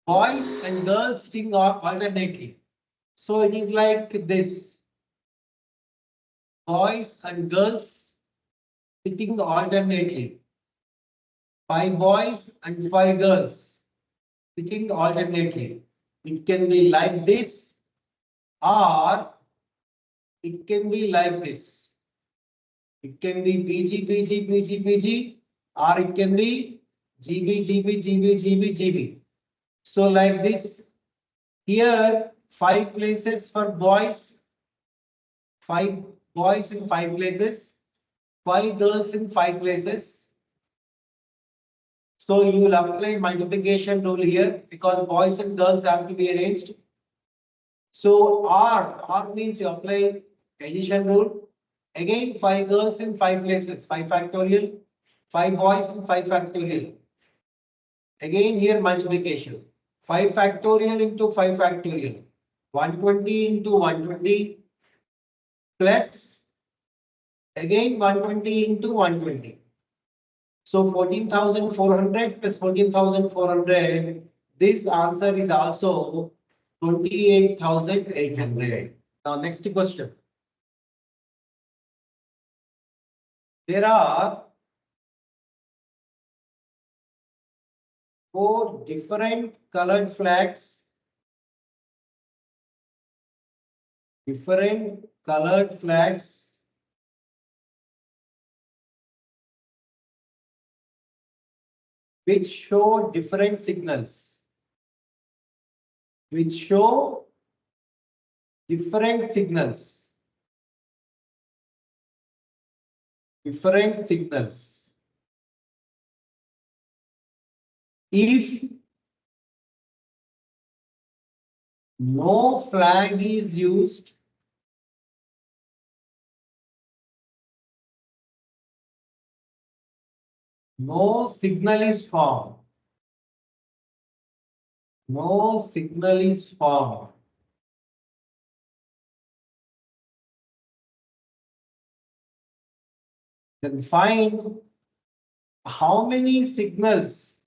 boys and girls sitting alternately. So it is like this. Boys and girls sitting alternately. 5 boys and 5 girls sitting alternately. It can be like this or it can be like this. It can be PG, PG, PG, PG or it can be GB, GB, GB, GB, GB. So like this, here 5 places for boys, 5 boys in 5 places, 5 girls in 5 places. So you will apply multiplication rule here because boys and girls have to be arranged. So R means you apply addition rule. Again 5 girls in 5 places, 5 factorial, 5 boys in 5 factorial. Again here multiplication. 5 factorial into 5 factorial. 120 into 120 plus again 120 into 120. So 14,400 plus 14,400. This answer is also 28,800. Now next question. There are 4 different colored flags. Different colored flags which show different signals. Which show different signals. Different signals. If no flag is used, no signal is formed. No signal is formed. Then find how many signals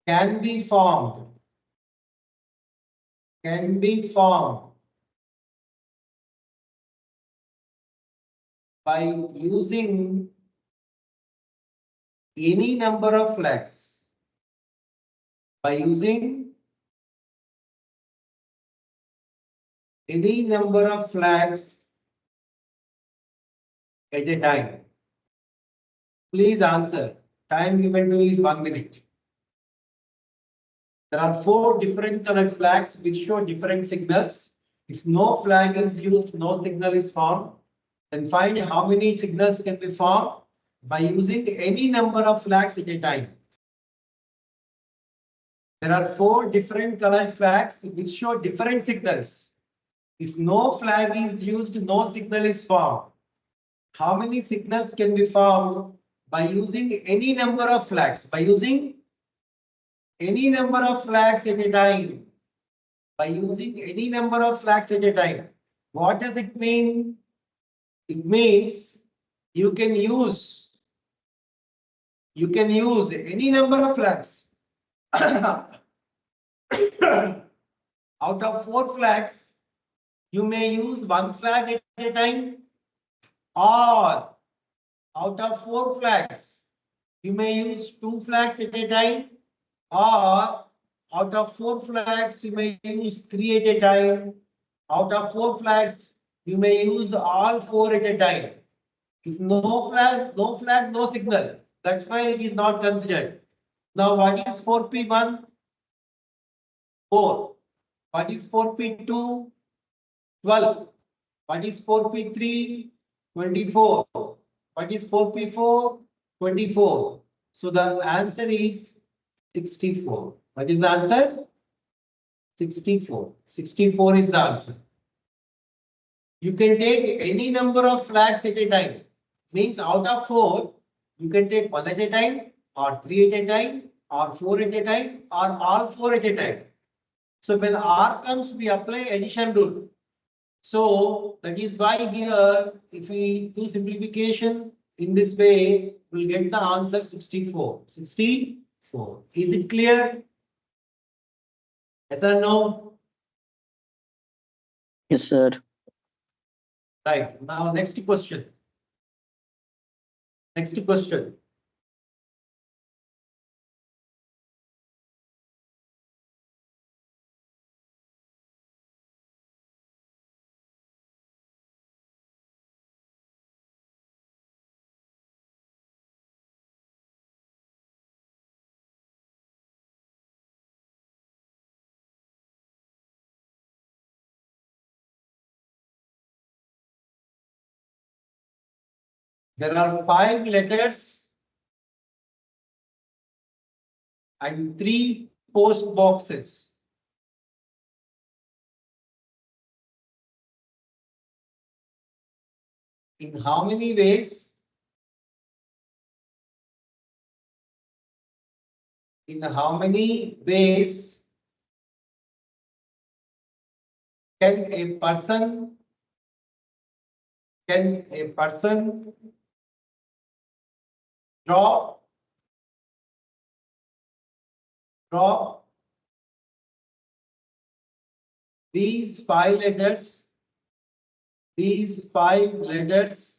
can be formed by using any number of flags. By using any number of flags at a time. Please answer. Time given to you is 1 minute. There are 4 different colored flags which show different signals. If no flag is used, no signal is formed. Then find how many signals can be formed by using any number of flags at a time. There are 4 different colored flags which show different signals. If no flag is used, no signal is formed. How many signals can be found by using any number of flags? By using any number of flags at a time. By using any number of flags at a time. What does it mean? It means you can use any number of flags. Out of 4 flags, you may use 1 flag at a time, or out of 4 flags, you may use 2 flags at a time, or out of 4 flags, you may use 3 at a time. Out of 4 flags, you may use all 4 at a time. If no flag, no signal. That's why it is not considered. Now, what is 4p1? 4. What is 4p2? 12. What is 4p3? 24. What is 4p4? 24. So the answer is 64. What is the answer? 64. 64 is the answer. You can take any number of flags at a time. Means out of 4, you can take 1 at a time, or 3 at a time, or 4 at a time, or all 4 at a time. So when R comes, we apply addition rule. So that is why here, if we do simplification in this way, we'll get the answer 64. 64. Is it clear? Yes or no? Yes, sir. Right. Now, next question. Next question. There are 5 letters and 3 post boxes. In how many ways? In how many ways can a person drop these 5 letters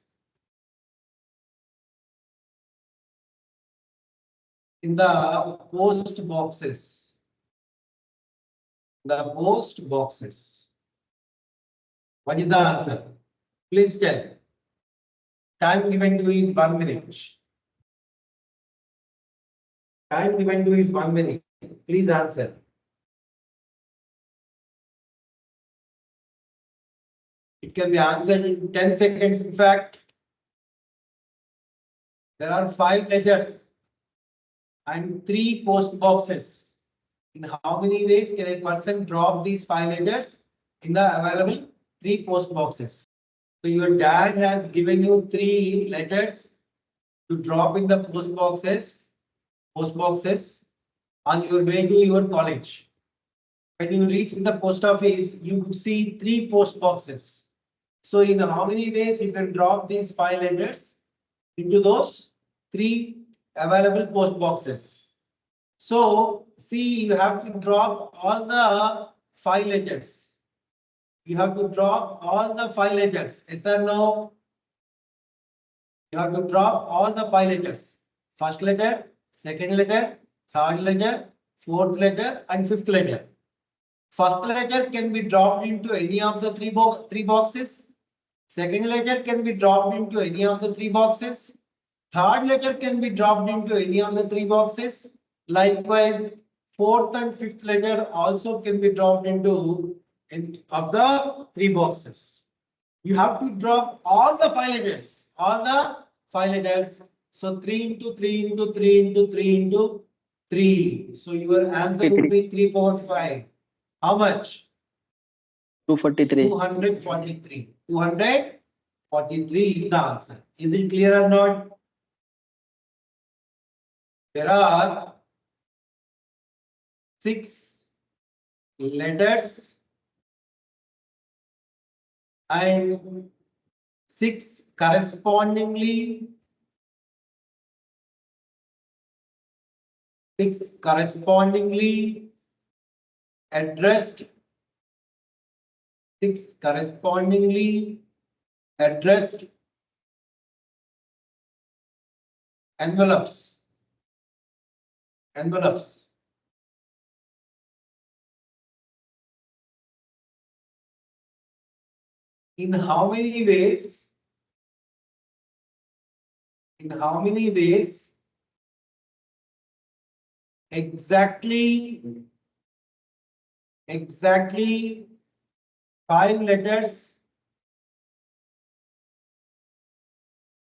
in the post boxes. The post boxes. What is the answer? Please tell. Time given to you is 1 minute. Time given to you is 1 minute. Please answer. It can be answered in 10 seconds. In fact, there are 5 letters and 3 post boxes. In how many ways can a person drop these 5 letters in the available 3 post boxes? So your dad has given you 3 letters to drop in the post boxes on your way to your college. When you reach in the post office, you could see 3 post boxes. So in how many ways you can drop these 5 letters into those 3 available post boxes? So see, you have to drop all the 5 letters. You have to drop all the 5 letters. Yes or no? You have to drop all the 5 letters. First letter, second letter, third letter, fourth letter, and fifth letter. First letter can be dropped into any of the 3 boxes. Second letter can be dropped into any of the 3 boxes. Third letter can be dropped into any of the 3 boxes. Likewise, fourth and fifth letter also can be dropped into of the three boxes. You have to drop all the five letters, all the five letters. So 3 into 3 into 3 into 3 into 3. So your answer would be 3 power 5. How much? 243. 243. 243 is the answer. Is it clear or not? There are 6 letters and 6 correspondingly addressed 6 correspondingly addressed envelopes. In how many ways? In how many ways? Exactly 5 letters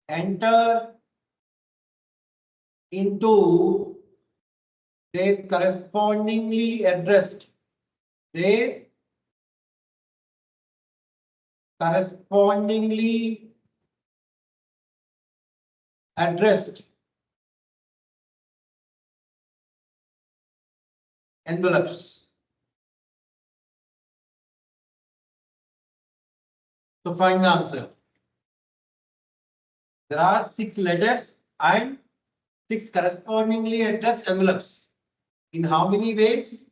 enter into their correspondingly addressed envelopes. So find the answer. There are 6 letters and 6 correspondingly addressed envelopes. In how many ways?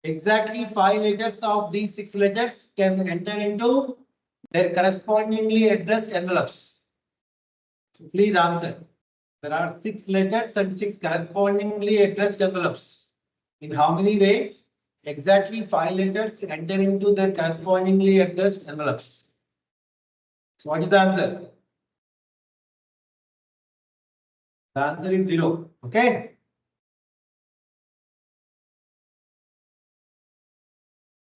Exactly 5 letters of these 6 letters can enter into their correspondingly addressed envelopes. So please answer. There are 6 letters and 6 correspondingly addressed envelopes. In how many ways? Exactly 5 letters enter into their correspondingly addressed envelopes. So what is the answer? The answer is 0. Okay.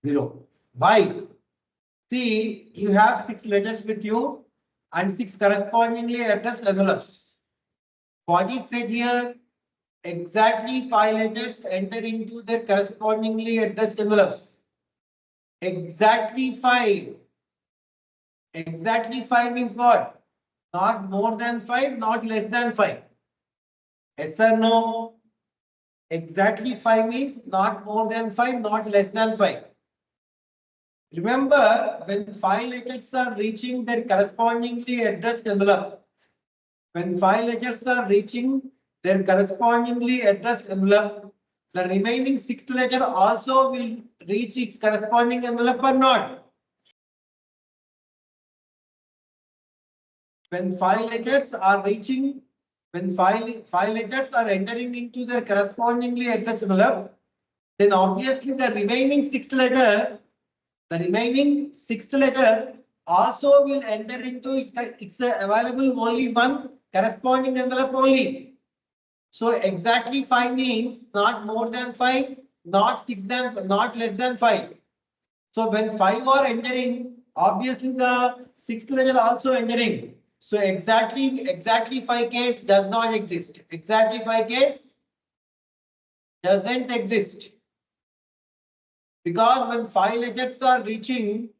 Zero. Why? See, you have 6 letters with you and 6 correspondingly addressed envelopes. What is said here? Exactly 5 letters enter into their correspondingly addressed envelopes. Exactly 5. Exactly 5 means what? Not more than 5, not less than 5. Yes or no? Exactly 5 means not more than 5, not less than 5. Remember, when 5 letters are reaching their correspondingly addressed envelope, when 5 letters are reaching their correspondingly addressed envelope, the remaining 6th letter also will reach its corresponding envelope or not? When 5 letters are reaching, when five letters are entering into their correspondingly addressed envelope, then obviously the remaining 6th letter also will enter into it's available only one corresponding envelope only. So exactly 5 means not more than 5, not less than 5. So when 5 are entering, obviously the 6th letter also entering. So exactly 5 case does not exist. Exactly 5 case doesn't exist. Because when 5 letters are reaching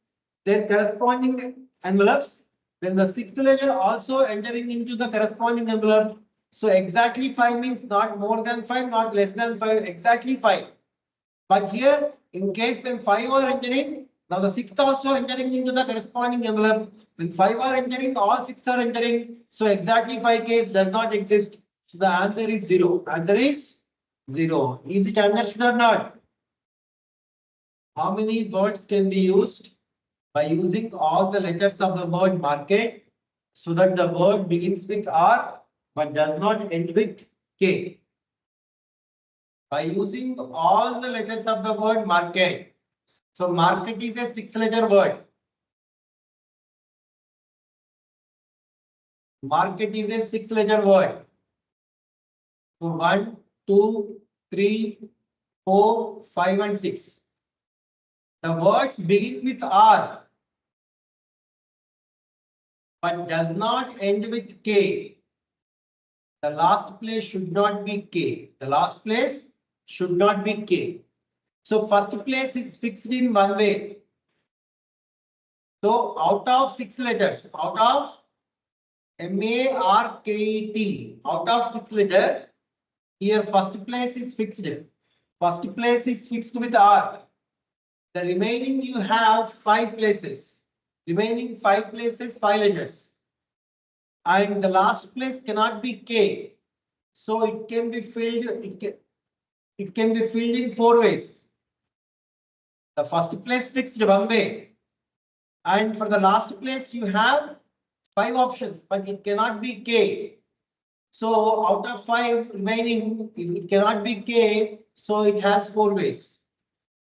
their corresponding envelopes, then the 6th letter also entering into the corresponding envelope. So exactly 5 means not more than 5, not less than 5, exactly 5. But here, in case when 5 are entering, now the 6th also entering into the corresponding envelope. When 5 are entering, all 6 are entering. So exactly 5 case does not exist. So the answer is 0. Answer is 0. Is it understood or not? How many words can be used? By using all the letters of the word market so that the word begins with R but does not end with K. By using all the letters of the word market. So market is a 6-letter word. Market is a 6-letter word. So 1, 2, 3, 4, 5, and 6. The words begin with R, but does not end with K. The last place should not be K. The last place should not be K. So first place is fixed in one way. So out of 6 letters, out of MARKET, out of 6 letters, here first place is fixed. First place is fixed with R. The remaining you have 5 places. Remaining 5 places, 5 letters. And the last place cannot be K. So it can be filled, it can be filled in 4 ways. The first place fixed one way. And for the last place you have 5 options, but it cannot be K. So out of 5 remaining, if it cannot be K, so it has 4 ways.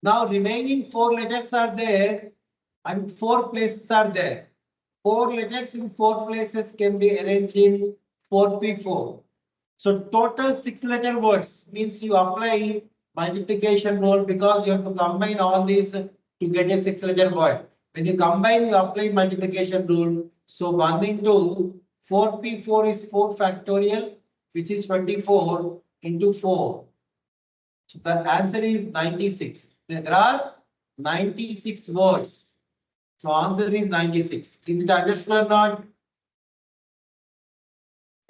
Now remaining 4 letters are there and 4 places are there. 4 letters in 4 places can be arranged in 4p4. So total 6 letter words means you apply multiplication rule because you have to combine all these to get a 6 letter word. When you combine, you apply multiplication rule. So 1 into 4p4 is 4 factorial, which is 24 into 4. So the answer is 96. There are 96 words. So answer is 96. Is it understood or not?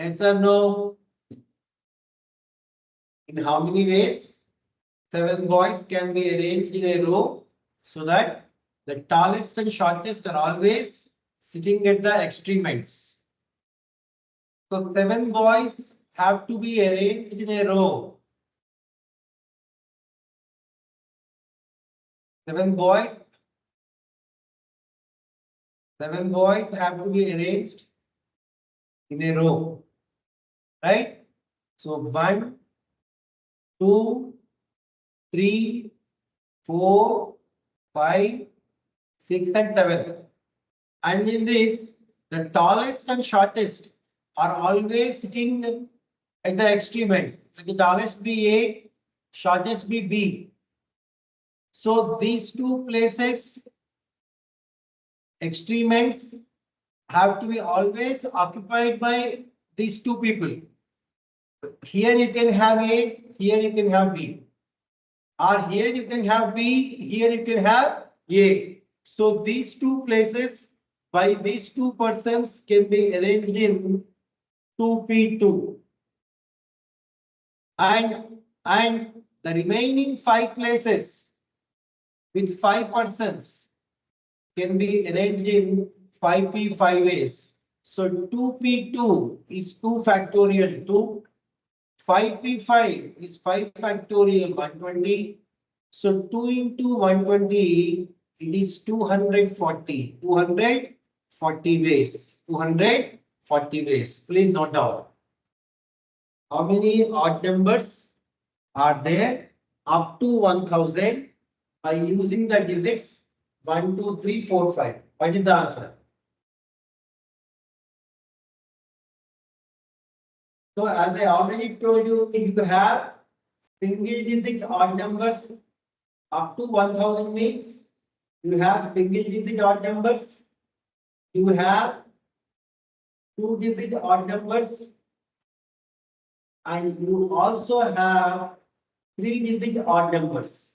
Yes or no? In how many ways? 7 boys can be arranged in a row so that the tallest and shortest are always sitting at the extreme ends. So 7 boys have to be arranged in a row. 7 boys have to be arranged in a row, right? So 1, 2, 3, 4, 5, 6, and 7. And in this, the tallest and shortest are always sitting at the extreme ends. Let the tallest be A, shortest be B. So these 2 places, extreme ends, have to be always occupied by these 2 people. Here you can have A, here you can have B. Or here you can have B, here you can have A. So these 2 places by these 2 persons can be arranged in 2p2. And the remaining 5 places with 5 persons can be arranged in 5p5 ways. So 2p2 is 2 factorial 2. 5p5 is 5 factorial 120. So 2 into 120, it is 240. 240 ways. 240 ways. Please note down. How many odd numbers are there up to 1000 by using the digits 1, 2, 3, 4, 5? What is the answer? So as I already told you, if you have single digit odd numbers up to 1000 means you have single digit odd numbers, you have 2 digit odd numbers, and you also have 3 digit odd numbers.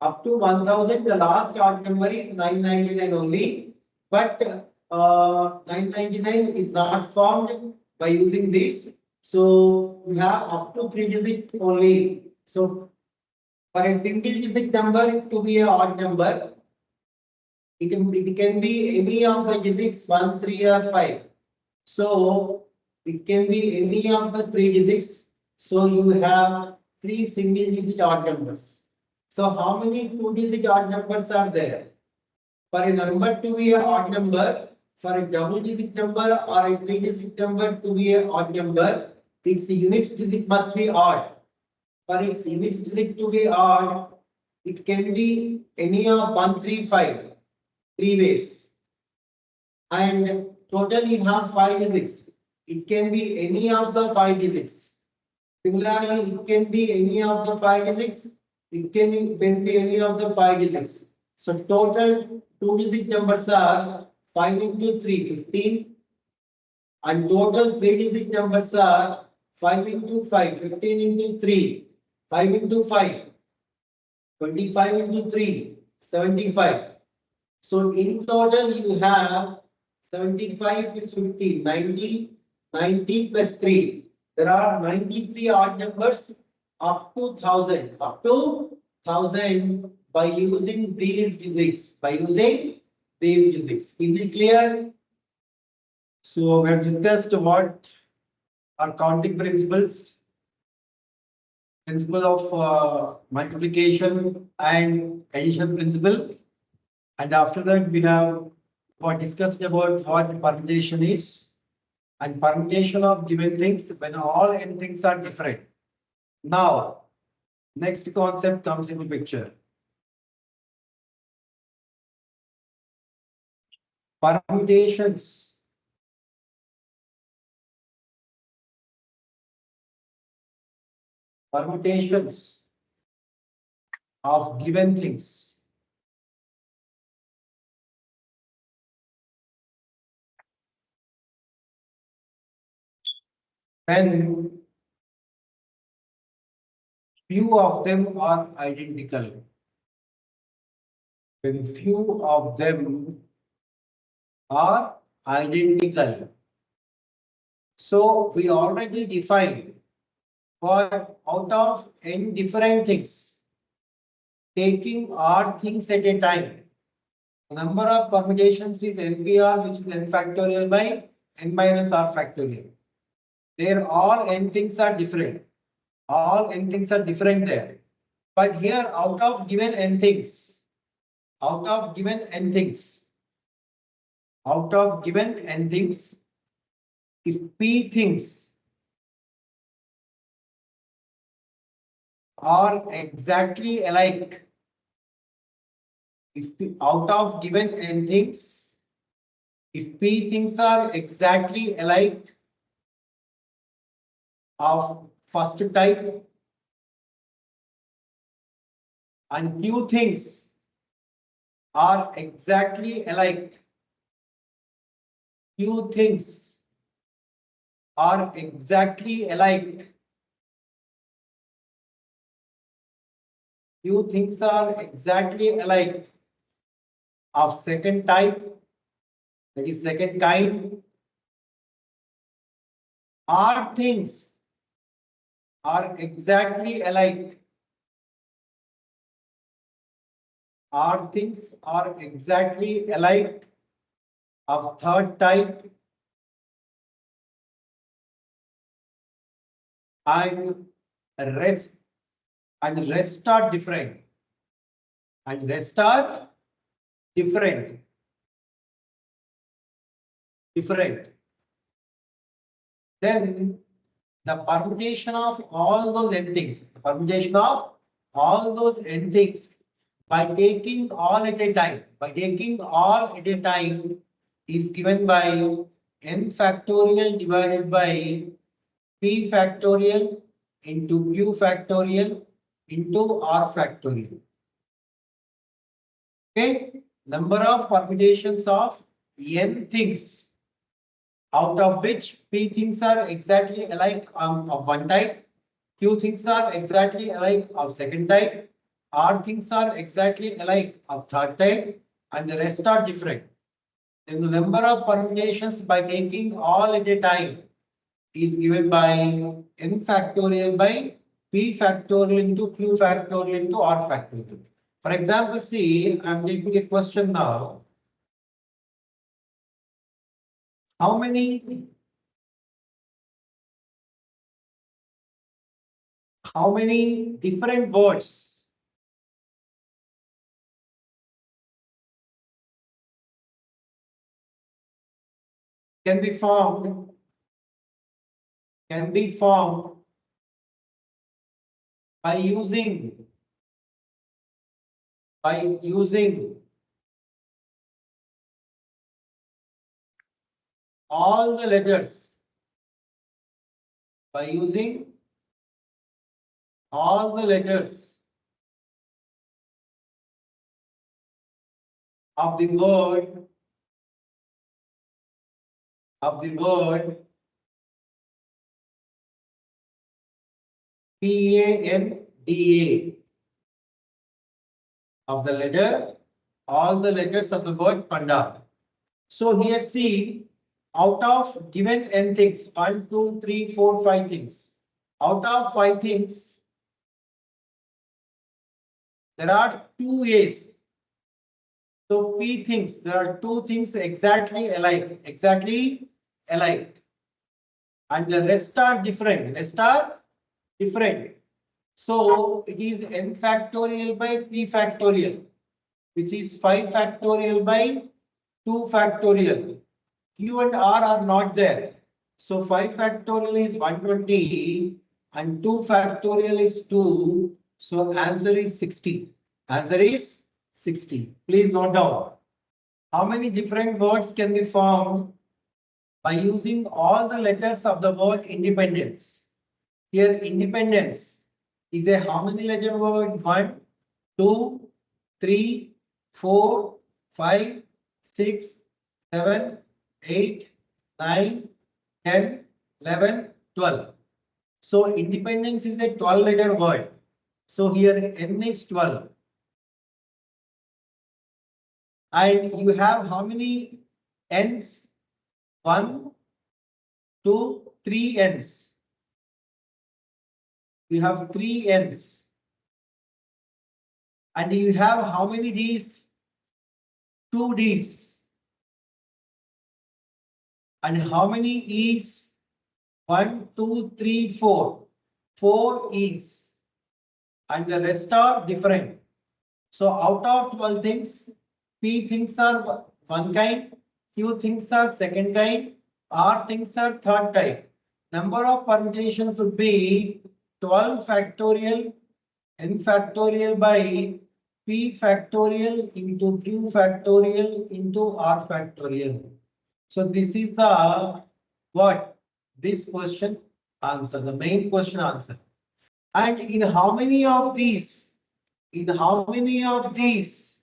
Up to 1000, the last odd number is 999 only, but 999 is not formed by using this. So we have up to 3 digit only. So for a single digit number to be an odd number, it can be any of the digits 1, 3, or 5. So it can be any of the 3 digits. So you have 3 single digit odd numbers. So how many 2 digit odd numbers are there? For a number to be an odd number, for a double digit number or a 3 digit number to be an odd number, its unit digit must be odd. For its unit digit to be odd, it can be any of 1, 3, 5, 3 ways. And total you have 5 digits. It can be any of the 5 digits. Similarly, it can be any of the 5 digits. It can be any of the 5 digits. So total 2 digit numbers are 5 into 3, 15. And total 3 digit numbers are 5 into 5, 15 into 3, 5 into 5, 25 into 3, 75. So in total you have 75 plus 15, 90, 90 plus 3. There are 93 odd numbers up to 1000, by using these digits, Is it clear? So we have discussed what are counting principles, principle of multiplication and addition principle. And after that, we have discussed about what permutation is and permutation of given things when all n things are different. Now, next concept comes into picture. Permutations. Permutations of given things. When few of them are identical. When few of them are identical. So we already defined for out of n different things, taking r things at a time. The number of permutations is NPR, which is n factorial by n minus r factorial. There all n things are different. All n things are different there. But here out of given n things, out of given n things, if p things are exactly alike, out of given n things, if p things are exactly alike of first type and q things are exactly alike, q things are exactly alike, q things are exactly alike of second type, that is second kind, r things are exactly alike, r things are exactly alike of third type, and rest are different, different. Then the permutation of all those n things, by taking all at a time, is given by n factorial divided by p factorial into q factorial into r factorial. Okay, number of permutations of n things, out of which p things are exactly alike of one type, q things are exactly alike of second type, r things are exactly alike of third type, and the rest are different. Then the number of permutations by taking all at a time is given by n factorial by p factorial into q factorial into r factorial. For example, see, I am taking a question now. How many different words can be formed by using all the letters, all the letters of the word PANDA of the letter, all the letters of the word panda. So here see, out of given n things, 1, 2, 3, 4, 5 things, out of 5 things, there are 2 A's. So P things, there are 2 things exactly alike, and the rest are different, So it is n factorial by p factorial, which is 5 factorial by 2 factorial. Q and R are not there. So 5 factorial is 120 and 2 factorial is 2. So answer is 60. Answer is 60. Please note down. How many different words can be formed by using all the letters of the word independence? Here independence is a how many letter word? 1, 2, 3, 4, 5, 6, 7, 8, 9, 10, 11, 12. So independence is a 12 letter word. So here n is 12. And you have how many n's? 1, 2, 3 n's. You have 3 n's. And you have how many d's? 2 d's. And how many e's? 1, 2, 3, 4. 4 e's. And the rest are different. So out of 12 things, P things are one kind, Q things are second kind, R things are third type. Number of permutations would be 12 factorial n factorial by P factorial into Q factorial into R factorial. So this is the what? This question answer, the main question answer. And in how many of these? In how many of these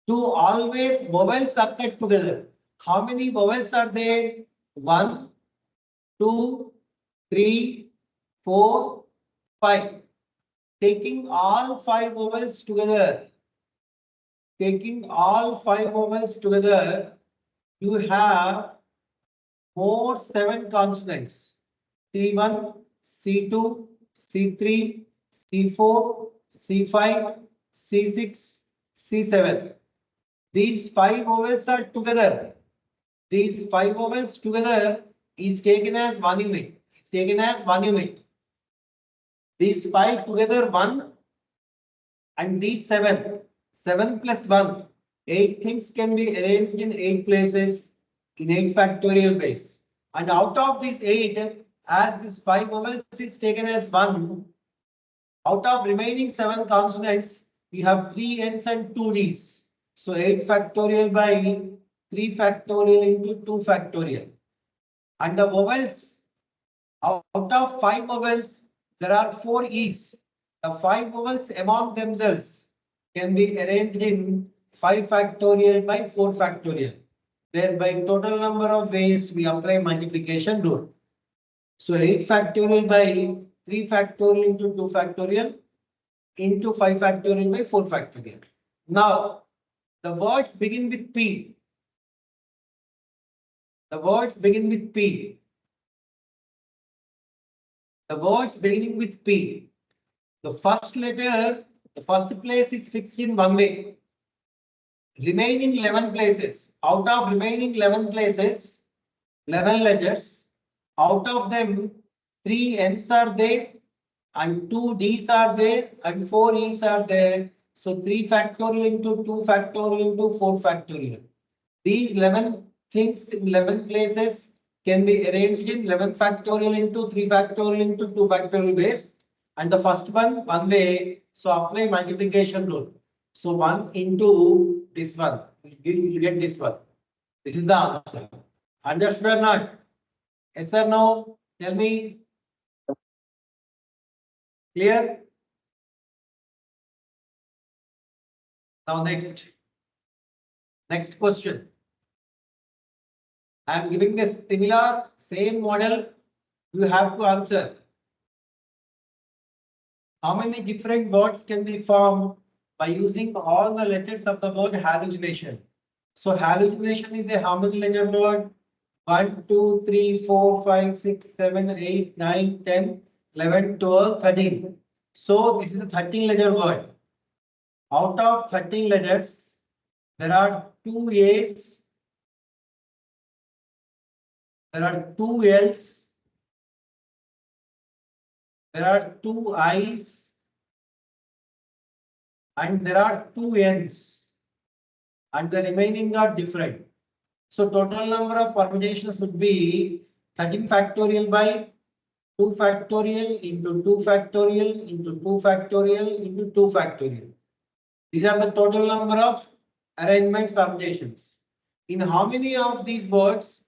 do always vowels occur together? How many vowels are there? 1, 2, 3, 4, 5. Taking all 5 vowels together, you have more 7 consonants. C1, C2, C3, C4, C5, C6, C7. These 5 vowels are together. These 5 vowels together is taken as one unit. These 5 together 1 and these 7. 7 plus 1. 8 things can be arranged in 8 places in 8 factorial base. And out of these 8, as this 5 vowels is taken as 1, out of remaining 7 consonants, we have 3 n's and 2 d's. So 8 factorial by 3 factorial into 2 factorial. And the vowels, out of 5 vowels, there are 4 e's. The 5 vowels among themselves can be arranged in 5 factorial by 4 factorial. Thereby total number of ways we apply multiplication rule. So 8 factorial by 3 factorial into 2 factorial into 5 factorial by 4 factorial. Now the words begin with P. The words beginning with P. The first letter, the first place is fixed in one way. Remaining 11 places, out of remaining 11 places, 11 letters, out of them 3 n's are there and 2 d's are there and 4 e's are there. So 3 factorial into 2 factorial into 4 factorial. These 11 things in 11 places can be arranged in 11 factorial into 3 factorial into 2 factorial base. And the first one way. So apply multiplication rule. So 1 into this one, you get this one. This is the answer. Understood or not? Yes or no? Tell me. Clear? Now next question. I am giving a similar same model. You have to answer. How many different words can be formed by using all the letters of the word hallucination? So hallucination is a how many letter word? 1, 2, 3, 4, 5, 6, 7, 8, 9, 10, 11, 12, 13. So this is a 13 letter word. Out of 13 letters, there are 2 A's, there are 2 L's, there are 2 I's, and there are 2 N's, and the remaining are different. So total number of permutations would be 13 factorial by 2 factorial into 2 factorial into 2 factorial into 2 factorial. These are the total number of arrangements permutations. In how many of these words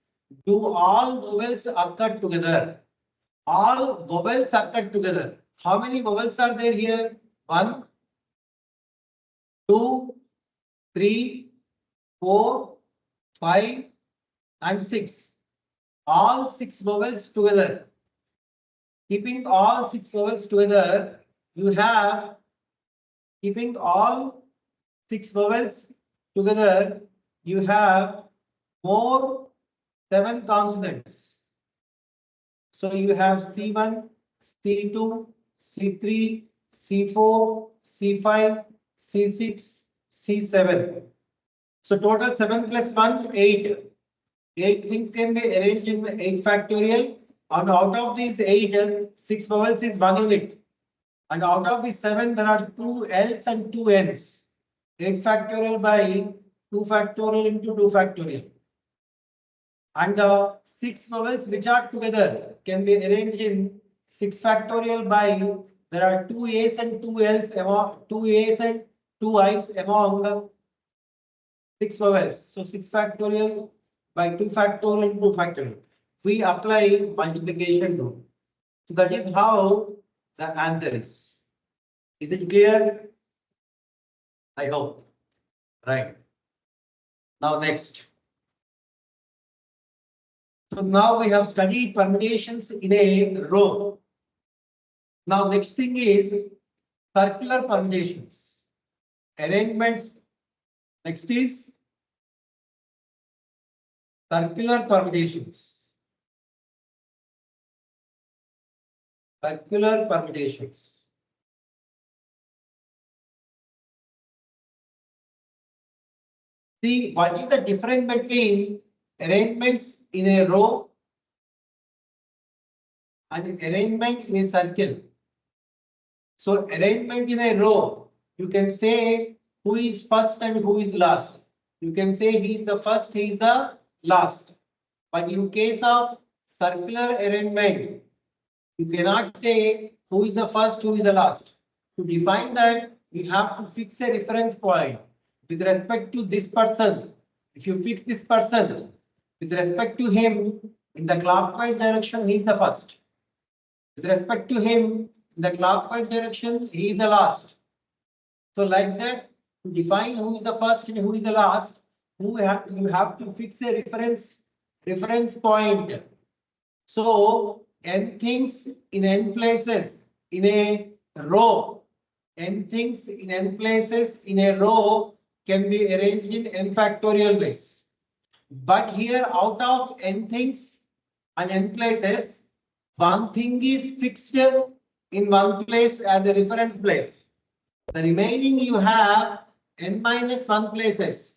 do all vowels occur together? All vowels occur together. How many vowels are there here? 1, 2, 3, 4, 5, and 6. All 6 vowels together. Keeping all 6 vowels together, you have keeping all 6 vowels together, you have more 7 consonants. So you have C1, C2, C3, C4, C5, C6, C7. So total 7 plus 1, 8. 8 things can be arranged in 8 factorial. And out of these 8, 6 vowels is 1 unit. And out of these 7, there are 2 L's and 2 N's. 8 factorial by 2 factorial into 2 factorial. And the 6 vowels which are together can be arranged in 6 factorial by there are 2 A's and 2 L's among 2 A's and 2 I's among 6 vowels. So 6 factorial by 2 factorial into 2 factorial. We apply multiplication rule. So that is how the answer is. Is it clear? I hope. Right. Now next. So now we have studied permutations in a row. Now next thing is circular permutations. Arrangements. Next is circular permutations. Circular permutations. See, what is the difference between arrangements in a row and arrangement in a circle? So arrangement in a row, you can say who is first and who is last. You can say he is the first, he is the last. But in case of circular arrangement, you cannot say who is the first, who is the last. To define that, you have to fix a reference point with respect to this person. If you fix this person with respect to him in the clockwise direction, he is the first. With respect to him in the clockwise direction, he is the last. So like that, to define who is the first and who is the last, you have to fix a reference point. So n things in n places in a row, n things in n places in a row can be arranged in n factorial ways. But here out of n things and n places, one thing is fixed in one place as a reference place. The remaining you have n minus 1 places.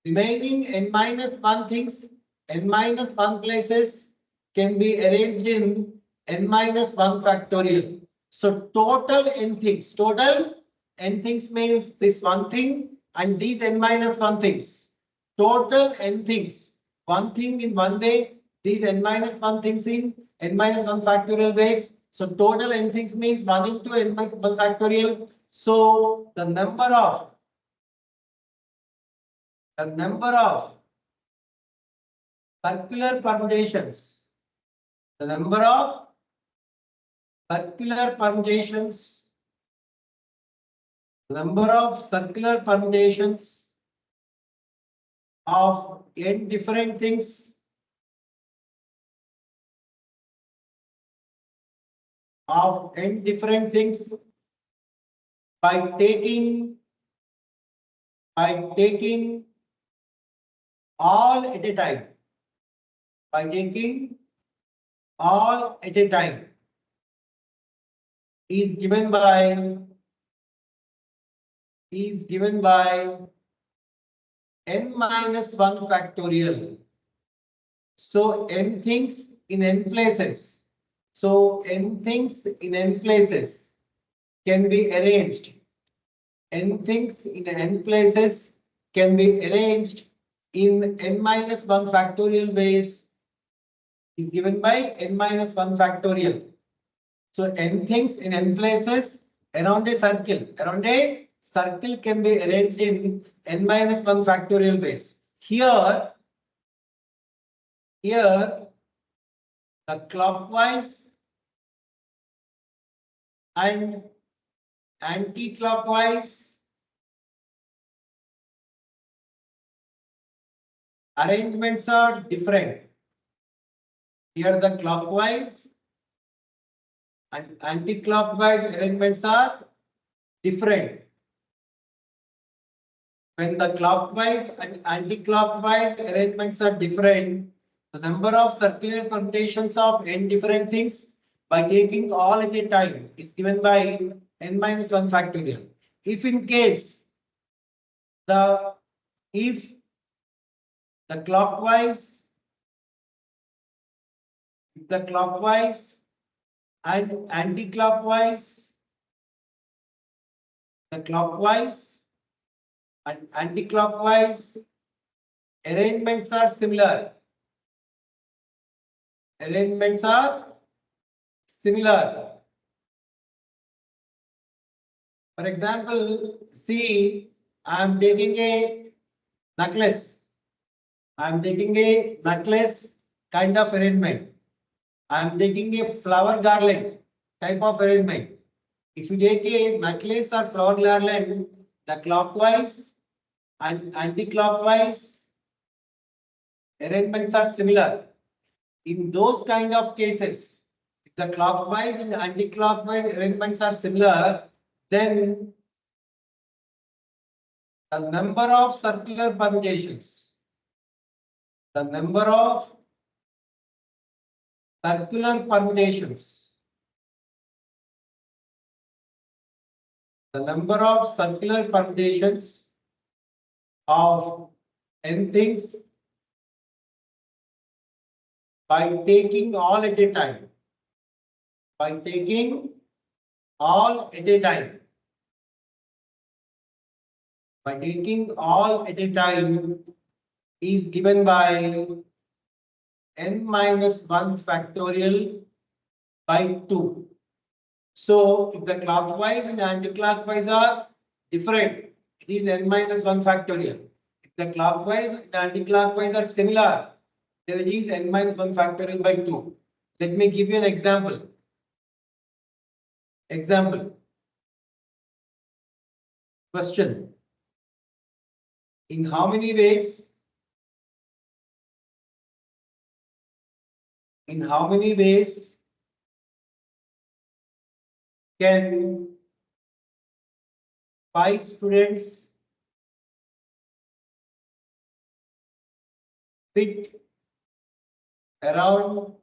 Remaining n minus 1 things, n minus 1 places can be arranged in n minus 1 factorial. So total n things means this one thing and these n minus 1 things. Total n things, one thing in one way, these n minus 1 things in n minus 1 factorial ways. So total n things means 1 into n minus 1 factorial. So the number of circular permutations, the number of circular permutations Number of circular permutations of n different things by taking all at a time. By taking all at a time is given by n minus 1 factorial. So n things in n places. So n things in n places can be arranged. N things in n places can be arranged in n minus 1 factorial ways is given by n minus 1 factorial. So n things in n places around a circle can be arranged in n minus 1 factorial ways. Here the clockwise and anti-clockwise arrangements are different. Here the clockwise and anti-clockwise arrangements are different. When the clockwise and anti-clockwise arrangements are different, the number of circular permutations of n different things by taking all at a time is given by n minus 1 factorial. If in case the clockwise and anti-clockwise arrangements are similar. For example, see, I am taking a necklace. Kind of arrangement. I am taking a flower garland type of arrangement. If you take a necklace or flower garland, the clockwise and anti-clockwise arrangements are similar. In those kind of cases, if the clockwise and anti-clockwise arrangements are similar, then the number of circular permutations, the number of circular permutations of n things by taking all at a time. Is given by n minus 1 factorial by 2. So if the clockwise and anti-clockwise are different, it is n minus 1 factorial. If the clockwise and anti-clockwise are similar, then it is n minus 1 factorial by 2. Let me give you an example. Question. In how many ways can 5 students sit around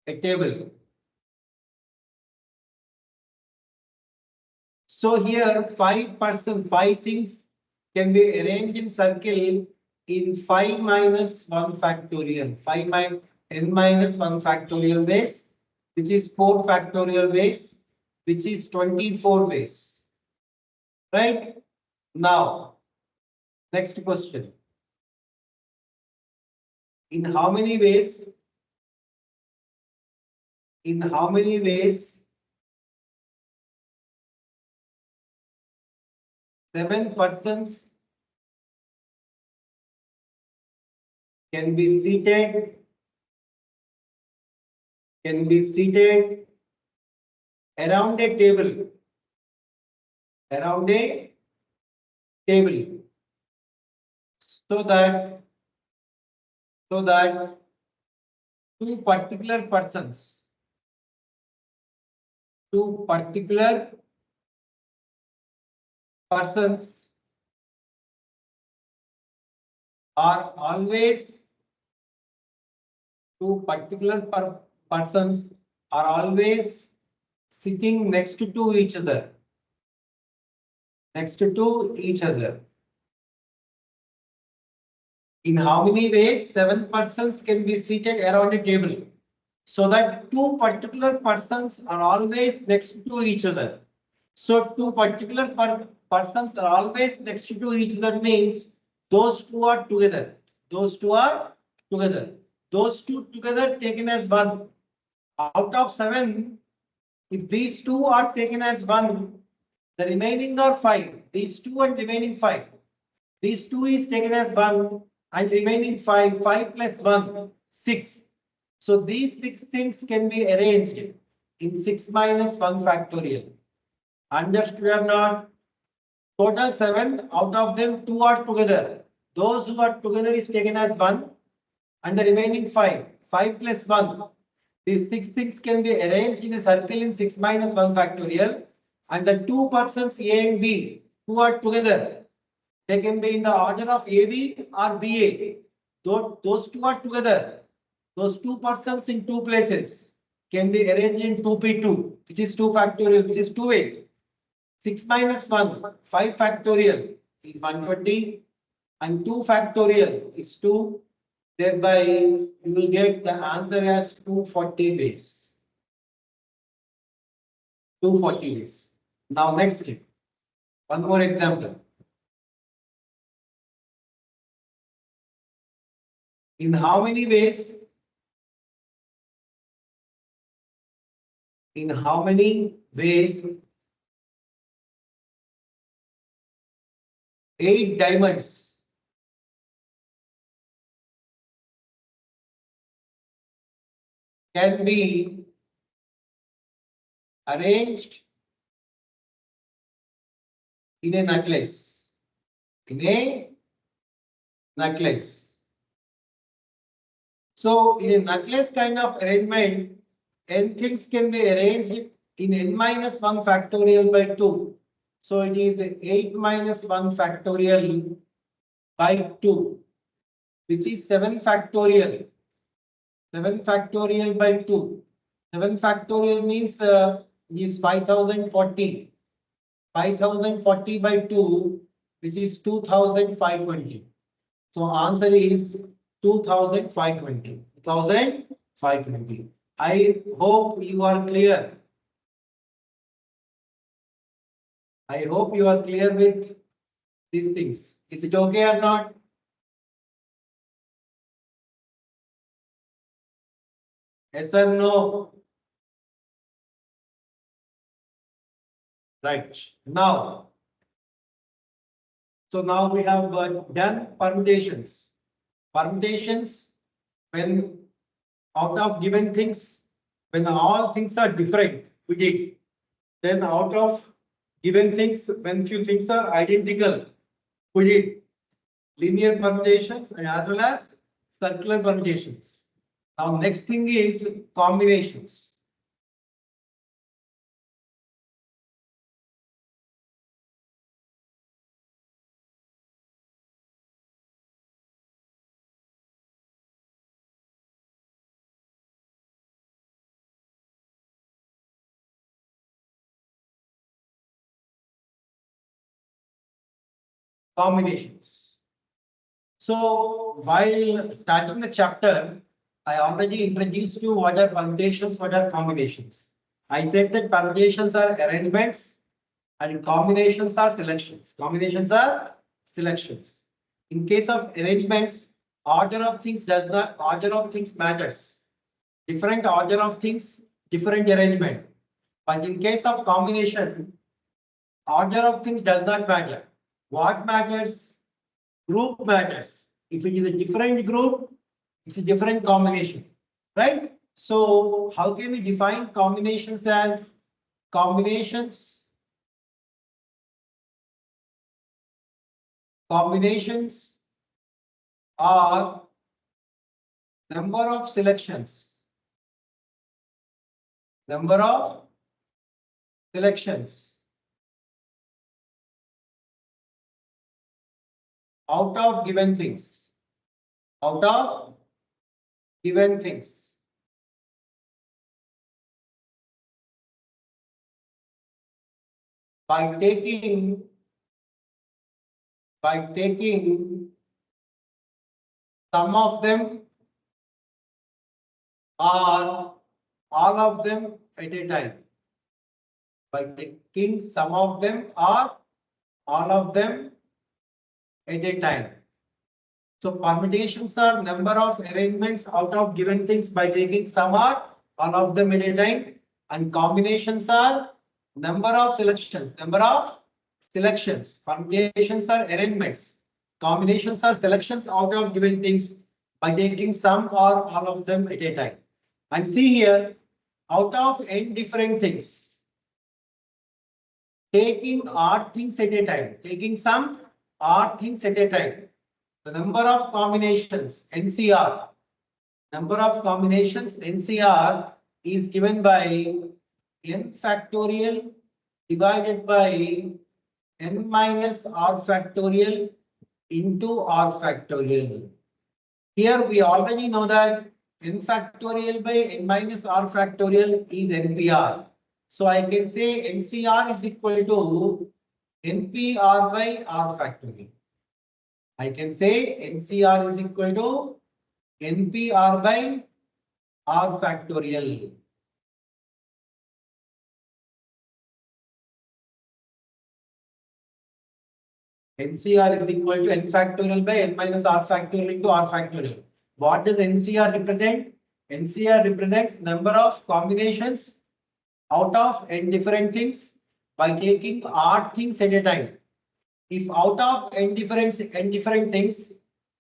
a table? So here 5 things can be arranged in circle in 5 minus 1 factorial, n minus 1 factorial ways, which is 4 factorial ways, which is 24 ways. Right? Now, next question. In how many ways 7 persons can be seated around a table around a table so that two particular persons are always persons are always sitting next to each other. In how many ways? 7 persons can be seated around a table so that two particular persons are always next to each other. So two particular persons are always next to each other means those two are together. Those two together taken as one. Out of 7, if these two are taken as one, the remaining are 5. These two and remaining 5. These 2 is taken as 1 and remaining 5. 5 plus 1, 6. So these 6 things can be arranged in 6 minus 1 factorial. Understood or not? Total 7, out of them 2 are together. Those who are together is taken as 1 and the remaining 5. 5 plus 1. These 6 things can be arranged in a circle in 6 minus 1 factorial. And the two persons A and B who are together, they can be in the order of AB or BA. Those two are together. Those two persons in two places can be arranged in 2p2, which is 2 factorial, which is 2 ways. 6 minus 1, 5 factorial is 120 and 2 factorial is 2. Thereby, you will get the answer as 240 ways. 240 ways. Now next, one more example. In how many ways? 8 diamonds can be arranged in a necklace. So in a necklace kind of arrangement, n things can be arranged in n minus 1 factorial by 2. So it is 8 minus 1 factorial by 2, which is 7 factorial. 7 factorial by 2. 7 factorial means is 5040. 5040 by 2, which is 2520. So answer is 2520. 2520. I hope you are clear. I hope you are clear with these things. Is it okay or not? Yes or no? Right. Now, so now we have done permutations. Permutations, when out of given things, when all things are different, we did. Then out of given things, when few things are identical, we did linear permutations as well as circular permutations. Now next thing is combinations. Combinations. So while starting the chapter, I already introduced you what are permutations, what are combinations. I said that permutations are arrangements and combinations are selections. Combinations are selections. In case of arrangements, order of things matters. Different order of things, different arrangement. But in case of combination, order of things does not matter. What matters? Group matters. If it is a different group, it's a different combination, right? So how can we define combinations as combinations combinations are number of selections. Number of selections out of given things. Out of given things. By taking some of them or all of them at a time. By taking some of them or all of them at a time. So permutations are number of arrangements out of given things by taking some or all of them at a time, and combinations are number of selections. Number of selections. Permutations are arrangements. Combinations are selections out of given things by taking some or all of them at a time. And see here, out of n different things, taking odd things at a time, taking some odd things at a time. The number of combinations NCR, number of combinations NCR is given by n factorial divided by n minus r factorial into r factorial. Here we already know that n factorial by n minus r factorial is NPR. So I can say NCR is equal to NPR by r factorial. I can say NCR is equal to NPR by r factorial. NCR is equal to n factorial by n minus r factorial into r factorial. What does NCR represent? NCR represents number of combinations out of n different things by taking odd things at a time. If out of n different things,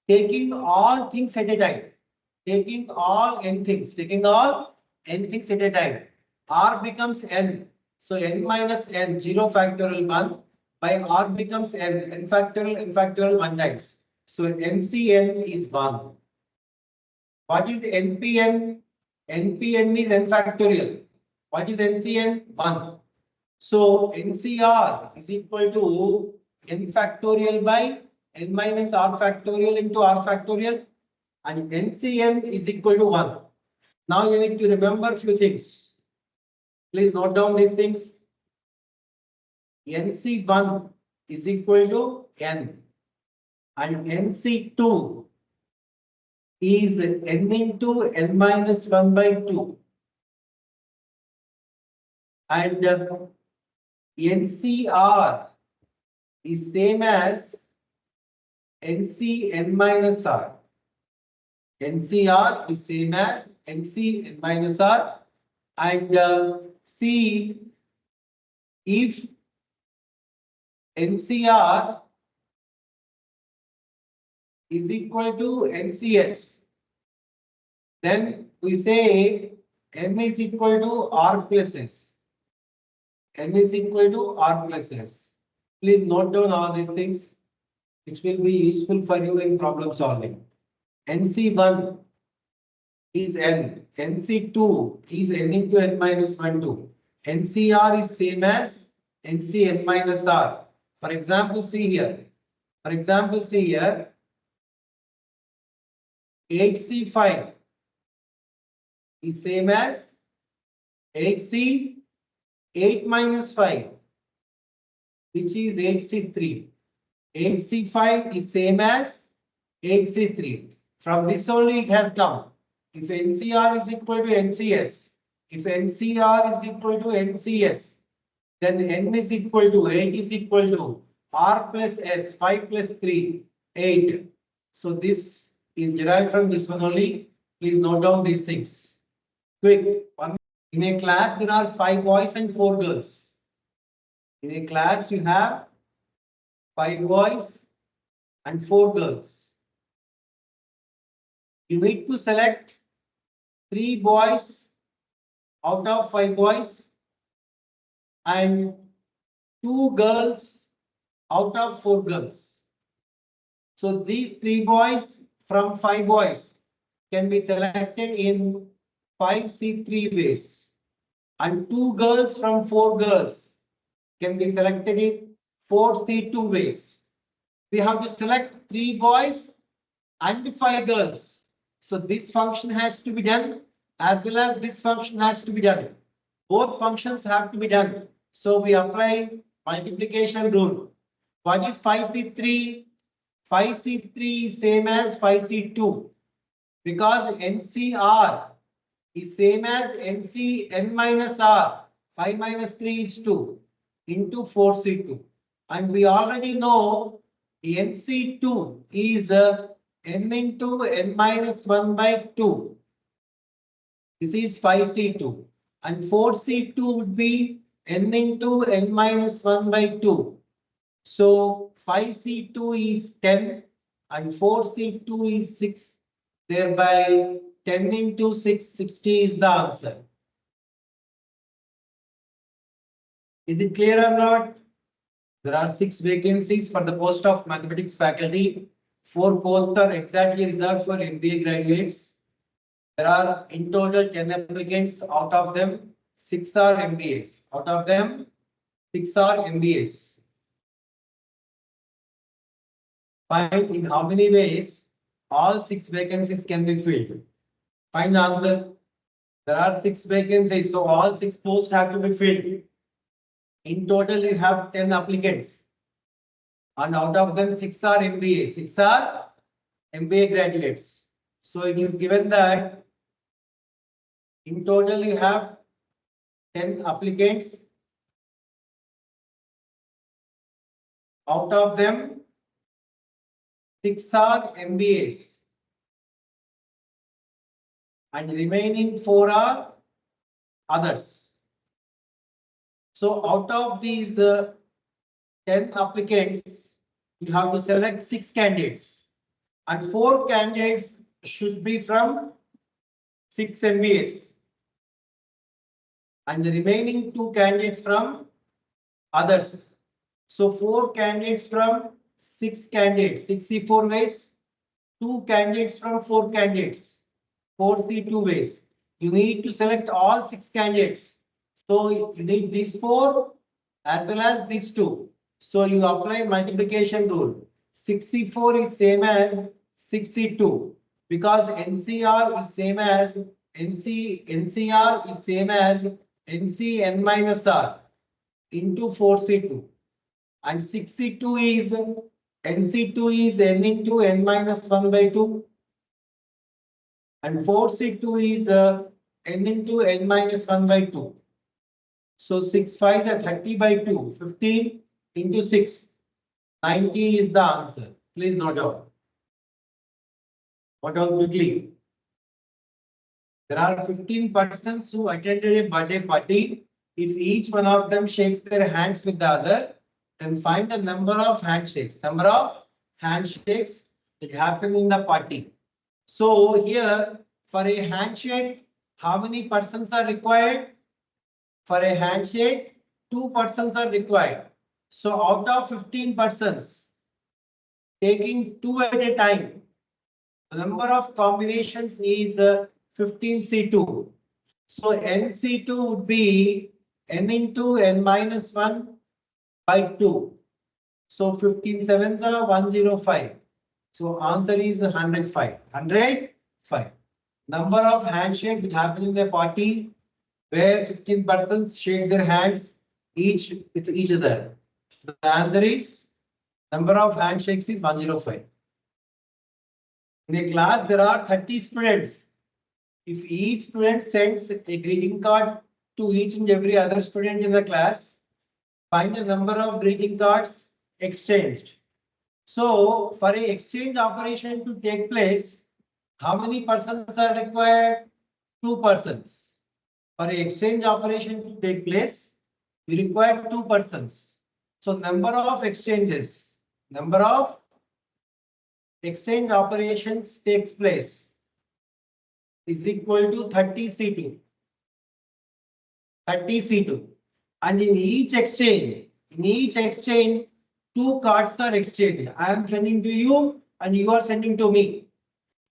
taking all things at a time, taking all n things at a time, r becomes n. So n minus n, 0 factorial 1 by r becomes n factorial 1 times. So NCN is 1. What is NPN? NPN is n factorial. What is NCN? 1. So NCR is equal to n factorial by n minus r factorial into r factorial, and NCN is equal to 1. Now you need to remember a few things. Please note down these things. NC1 is equal to n, and NC2 is n into n minus 1 by 2. And NCR is same as NC n minus r. NCR is same as NC n minus r. And see, if NCR is equal to NCS, then we say n is equal to r plus s. N is equal to r plus s. Please note down all these things, which will be useful for you in problem solving. NC1 is n. NC2 is n into n minus 1, 2. NCR is same as NC n minus r. For example, see here. HC5 is same as HC 8 minus 5, which is HC3. HC5 is same as HC3. From this only it has come. If NCR is equal to NCS, then n is equal to 8 is equal to r plus s, 5 plus 3, 8. So this is derived from this one only. Please note down these things. Quick. In a class, there are 5 boys and 4 girls. In a class, you have 5 boys and 4 girls. You need to select 3 boys out of 5 boys and 2 girls out of 4 girls. So these 3 boys from 5 boys can be selected in 5C3 ways, and 2 girls from 4 girls can be selected in 4C2 ways. We have to select 3 boys and 5 girls. So this function has to be done as well as this function has to be done. Both functions have to be done. So we apply multiplication rule. What is 5C3? 5C3 is same as 5C2 because NCR is same as NC n minus R. 5 minus 3 is 2 into 4C2. And we already know NC2 is n into n minus 1 by 2. This is 5C2. And 4C2 would be n into n minus 1 by 2. So 5C2 is 10 and 4C2 is 6. Thereby 10 into 6, 60 is the answer. Is it clear or not? There are 6 vacancies for the post of mathematics faculty. 4 posts are exactly reserved for MBA graduates. There are in total 10 applicants. Out of them, 6 are MBAs. Out of them, 6 are MBAs. Find in how many ways all 6 vacancies can be filled. Find the answer. There are 6 vacancies, so all 6 posts have to be filled. In total, you have 10 applicants. And out of them, 6 are MBA. 6 are MBA graduates. So it is given that in total, you have 10 applicants. Out of them, 6 are MBAs. And remaining 4 are others. So out of these 10 applicants, you have to select 6 candidates. And 4 candidates should be from 6 MBAs. And the remaining 2 candidates from others. So 4 candidates from 6 candidates, 6C4 ways, 2 candidates from 4 candidates, 4C2 ways. You need to select all 6 candidates. So you need these 4 as well as these 2. So you apply multiplication rule. 6C4 is same as 6C2 because NCR is same as NCR is same as NC n minus R into 4C2. And 6C2 is NC2 is n into n minus 1 by 2. And 4C2 is n into n minus 1 by 2. So 6 5s are 30 by 2. 15 into 6. 90 is the answer. Please note down. Note down quickly. There are 15 persons who attended a birthday party. If each one of them shakes their hands with the other, then find the number of handshakes. Number of handshakes that happen in the party. So here, for a handshake, how many persons are required? For a handshake, 2 persons are required. So out of 15 persons, taking 2 at a time, the number of combinations is 15C2. So NC2 would be n into n minus 1 by 2. So 15 sevens are 105. So answer is 105. 105. Number of handshakes that happen in the party where 15 persons shake their hands each with each other. The answer is number of handshakes is 105. In a class, there are 30 students. If each student sends a greeting card to each and every other student in the class, find the number of greeting cards exchanged. So for a exchange operation to take place, how many persons are required? 2 persons. For an exchange operation to take place, we require 2 persons. So number of exchanges, number of exchange operations takes place is equal to 30C2. 30C2. And in each exchange, 2 cards are exchanged. I am sending to you and you are sending to me.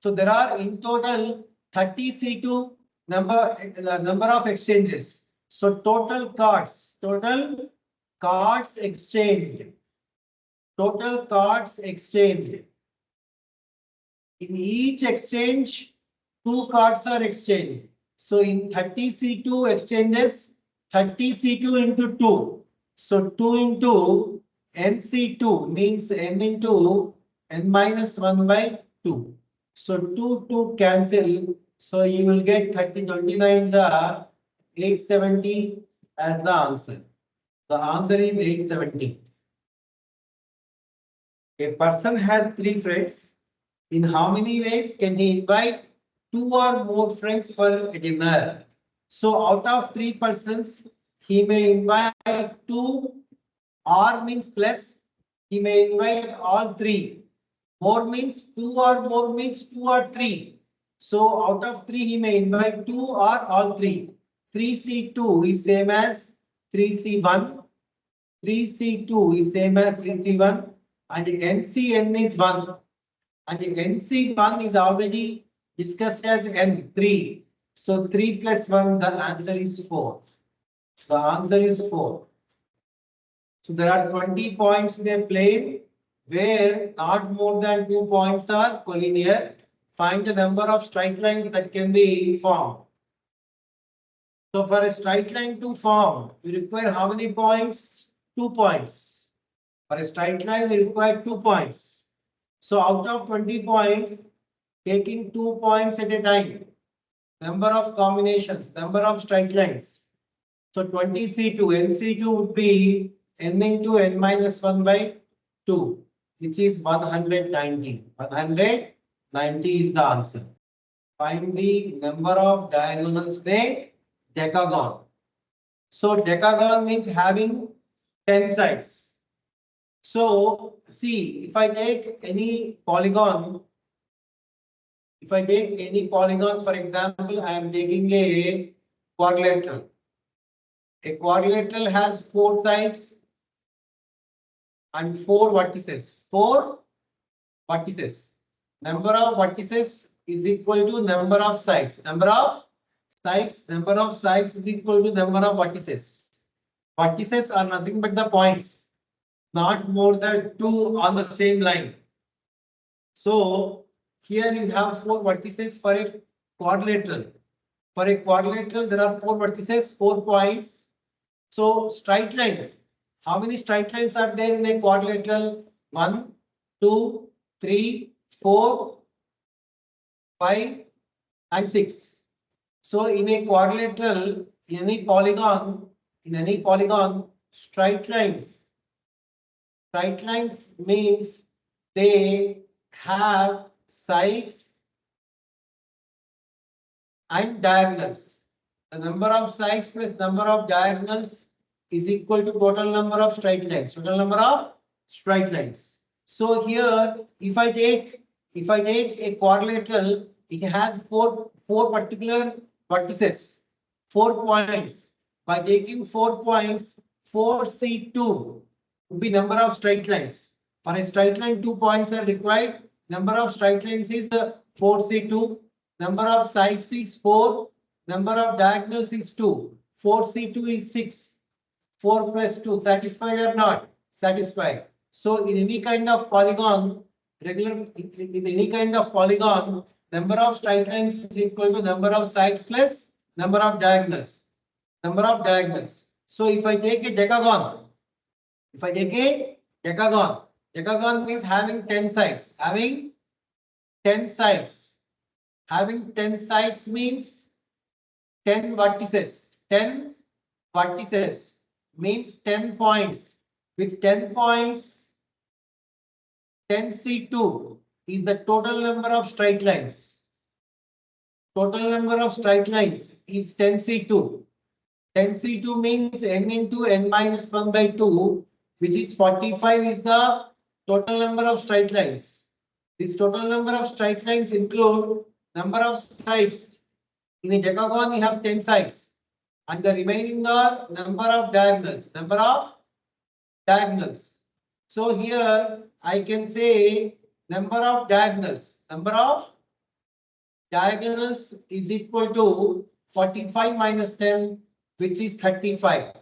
So there are in total 30 C2 number of exchanges. So total cards exchanged. Total cards exchanged. In each exchange, 2 cards are exchanged. So in 30 C2 exchanges, 30 C2 into 2. So 2 into NC2 means N into N minus 1 by 2. So 2 cancel. So you will get 30 29 are 870 as the answer. The answer is 870. A person has 3 friends. In how many ways can he invite 2 or more friends for a dinner? So out of 3 persons, he may invite 2, or means plus, he may invite all 3. More means 2 or more means 2 or 3. So out of 3, he may invite 2 or all 3. 3C2 is same as 3C1. 3C2 is same as 3C1, and NCN is 1. And the NC1 is already discussed as N3. So 3 plus 1, the answer is 4. The answer is 4. So there are 20 points in a plane where not more than 2 points are collinear. Find the number of straight lines that can be formed. So for a straight line to form, we require how many points? 2 points. For a straight line, we require 2 points. So out of 20 points, taking 2 points at a time, number of combinations, number of straight lines. So 20C2, NC2 would be N into N minus 1 by 2, which is 190. 190 is the answer. Find the number of diagonals in a decagon. So decagon means having 10 sides. So see, if I take any polygon, for example, I am taking a quadrilateral. A quadrilateral has 4 sides and 4 vertices. 4 vertices. Number of vertices is equal to number of sides. Number of sides is equal to number of vertices. Vertices are nothing but the points, not more than 2 on the same line. So here you have 4 vertices for a quadrilateral. For a quadrilateral, there are 4 vertices, 4 points. So straight lines. How many straight lines are there in a quadrilateral? 1, 2, 3, 4, 5, and 6. So in a quadrilateral, in any polygon, straight lines means they have sides and diagonals. The number of sides plus number of diagonals is equal to total number of straight lines. So here, if I take a quadrilateral, it has four particular vertices, 4 points. By taking 4 points, 4C2 would be number of straight lines. For a straight line, 2 points are required. Number of straight lines is 4C2. Number of sides is 4. Number of diagonals is 2. 4C2 is 6. 4 plus 2, satisfied or not? Satisfied. So in any kind of polygon, number of straight lines is equal to number of sides plus number of diagonals. So if I take a decagon, decagon means having 10 sides. Having 10 sides means 10 vertices. 10 vertices means 10 points. With 10 points, 10C2 is the total number of straight lines. Total number of straight lines is 10C2. 10C2 means N into N minus 1 by 2, which is 45 is the total number of straight lines. This total number of straight lines include number of sides. In a decagon, you have 10 sides. And the remaining are number of diagonals. So here I can say number of diagonals. Number of diagonals is equal to 45 minus 10, which is 35.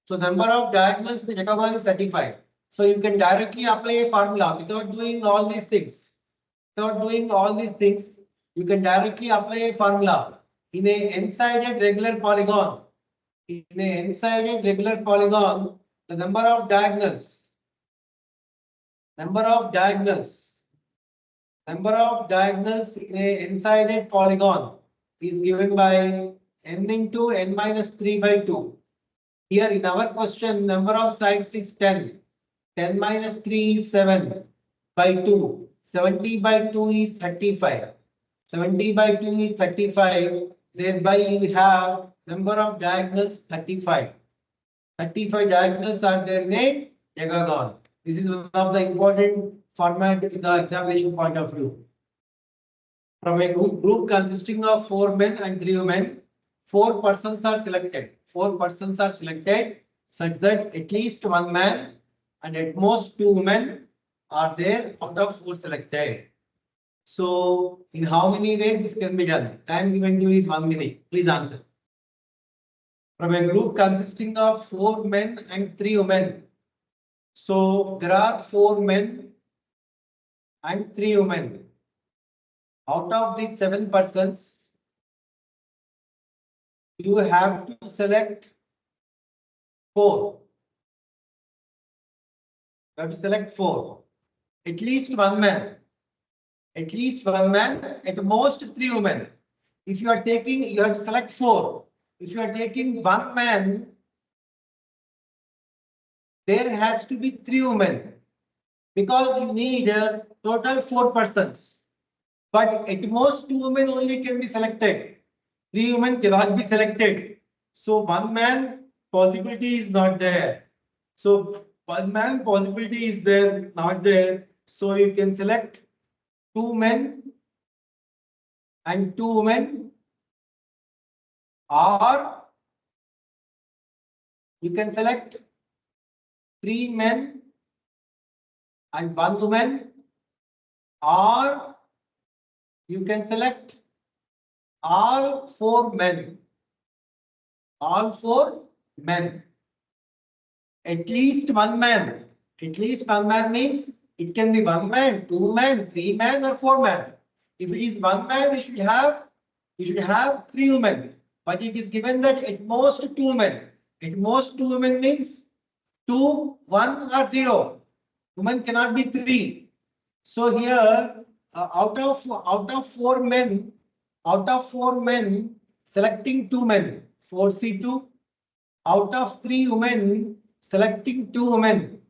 So number of diagonals in the decagon is 35. So you can directly apply a formula without doing all these things. Without doing all these things, you can directly apply a formula in a n-sided regular polygon. In a n-sided regular polygon, the number of diagonals in a n-sided polygon is given by n into n minus 3 by 2. Here in our question, number of sides is 10. 10 minus 3 is 7 by 2. 70 by 2 is 35. 70 by 2 is 35. Thereby you have number of diagonals 35. 35 diagonals are there in a decagon. This is one of the important format in the examination point of view. From a group consisting of 4 men and 3 women, 4 persons are selected. 4 persons are selected such that at least 1 man and at most 2 women are there out of 4 selected. So, in how many ways this can be done? Time given to you is 1 minute. Please answer. From a group consisting of 4 men and 3 women. So, there are 4 men and 3 women. Out of these 7 persons, you have to select 4. You have to select 4. At least 1 man. At least 1 man, at most 3 women. If you are taking, you have to select 4. If you are taking 1 man, there has to be 3 women. Because you need a total 4 persons. But at most 2 women only can be selected. 3 women cannot be selected. So 1 man possibility is not there. So 1 man possibility is there, not there. So you can select 2 men and 2 women, or you can select 3 men and 1 woman, or you can select all 4 men. All 4 men. At least 1 man. At least 1 man means it can be 1 man, 2 men, 3 men, or 4 men. If it is 1 man, we should have 3 women. But it is given that at most 2 men. At most 2 women means 2, 1, or 0. Women cannot be 3. So here, out of 4 men, selecting 2 men, 4C2. Out of 3 women, selecting 2 women,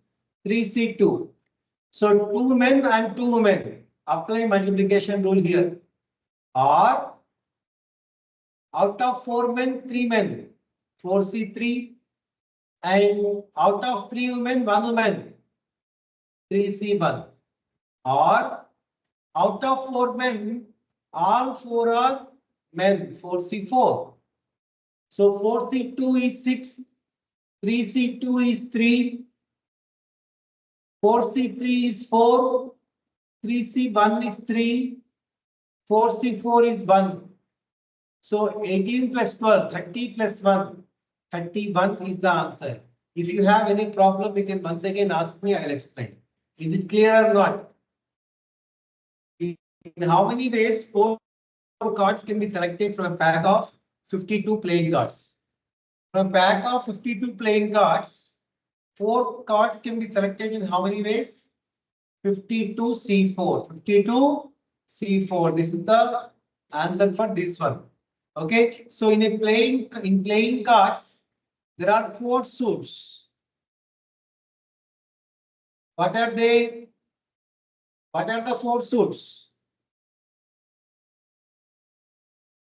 3C2. So 2 men and 2 women. Apply multiplication rule here. Or out of 4 men, 3 men, 4C3. And out of 3 women, 1 woman, 3C1. Or out of 4 men, all 4 are men, 4C4. So 4C2 is 6, 3C2 is 3, 4C3 is 4, 3C1 is 3, 4C4 is 1. So 18 plus 12, 30 plus 1, 31 is the answer. If you have any problem, you can once again ask me, I will explain. Is it clear or not? In how many ways 4 cards can be selected from a pack of 52 playing cards? From a pack of 52 playing cards, 4 cards can be selected in how many ways? 52C4. 52C4. This is the answer for this one. Okay. So in playing cards, there are 4 suits. What are they? What are the 4 suits?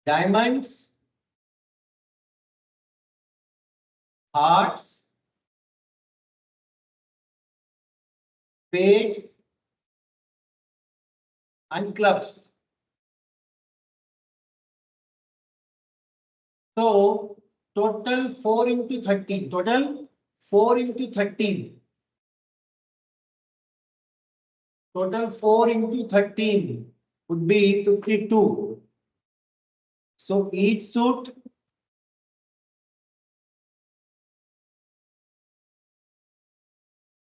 Diamonds, hearts, spades, and clubs. So total 4 into 13. Total 4 into 13. Total 4 into 13 would be 52. So each suit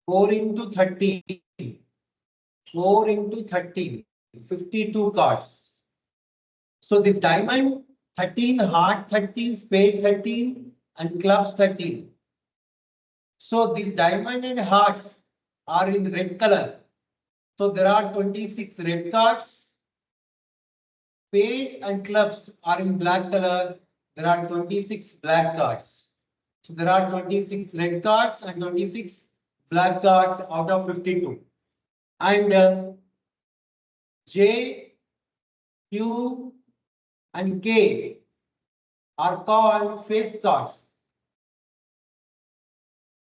four into 13. 4 into 13, 52 cards. So this diamond 13, heart 13, spade 13, and clubs 13. So these diamond and hearts are in red color. So there are 26 red cards. Spade and clubs are in black color. There are 26 black cards. So there are 26 red cards and 26 black cards out of 52. And J, Q, and K are called face cards.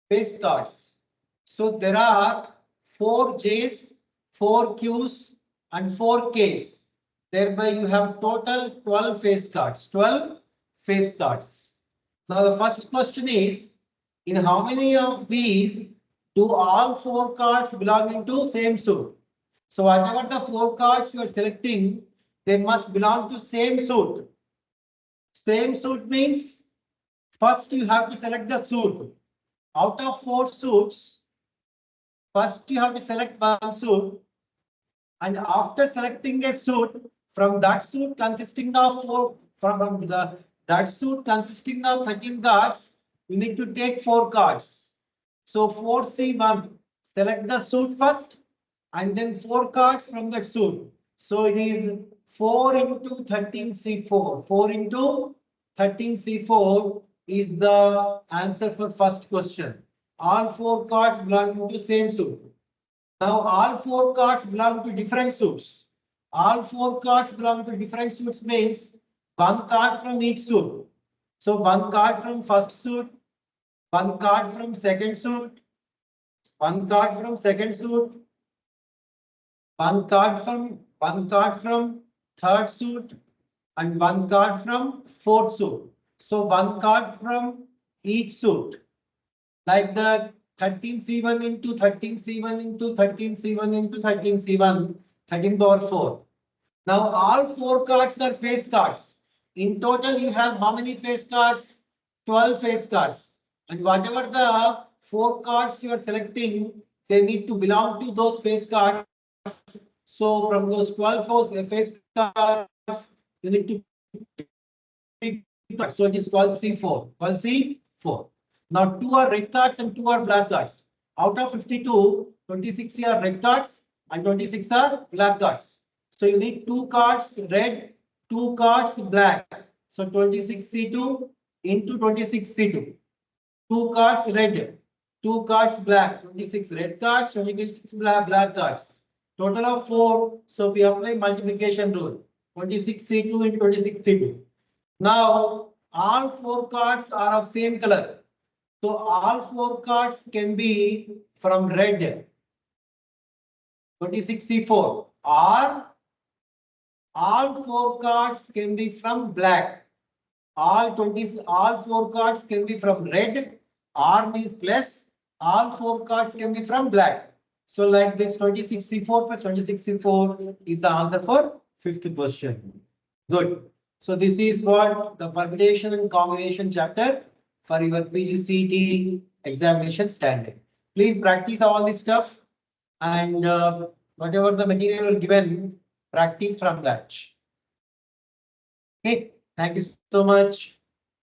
Face cards. So there are 4 J's, 4 Q's, and 4 K's. Thereby you have total 12 face cards. 12 face cards. Now the first question is, in how many of these do all 4 cards belonging to same suit? So whatever the 4 cards you are selecting, they must belong to same suit. Same suit means first you have to select the suit. Out of 4 suits, first you have to select one suit, and after selecting a suit, from that suit consisting of 4, that suit consisting of 13 cards, you need to take 4 cards. So 4C1, select the suit first, and then 4 cards from that suit. So it is 4 into 13C4. 4 into 13C4 is the answer for first question. All 4 cards belong to same suit. Now all 4 cards belong to different suits. All 4 cards belong to different suits means 1 card from each suit. So 1 card from first suit, 1 card from second suit, 1 card from second suit, 1 card from third suit, and 1 card from fourth suit. So 1 card from each suit, like the 13C1 into 13C1 into 13C1 into 13C1, 13 power 4. Now all 4 cards are face cards. In total, you have how many face cards? 12 face cards. And whatever the 4 cards you are selecting, they need to belong to those face cards. So from those 12 face cards, you need to pick. So it is 12C4. 12C4. Now 2 are red cards and 2 are black cards. Out of 52, 26 are red cards and 26 are black cards. So you need 2 cards red, 2 cards black. So 26C2 into 26C2. 2 cards red, 2 cards black, 26 red cards, 26 black cards. Total of 4. So we apply multiplication rule. 26C2 into 26C2. Now all 4 cards are of same color. So all 4 cards can be from red. 26C4, or all 4 cards can be from black. All 4 cards can be from red. R means plus. All 4 cards can be from black. So like this 26C4 plus 26C4 is the answer for 5th question. Good. So this is what the permutation and combination chapter for your pgcet examination standard. Please practice all this stuff, and whatever the material given, practice from that. Okay, thank you so much.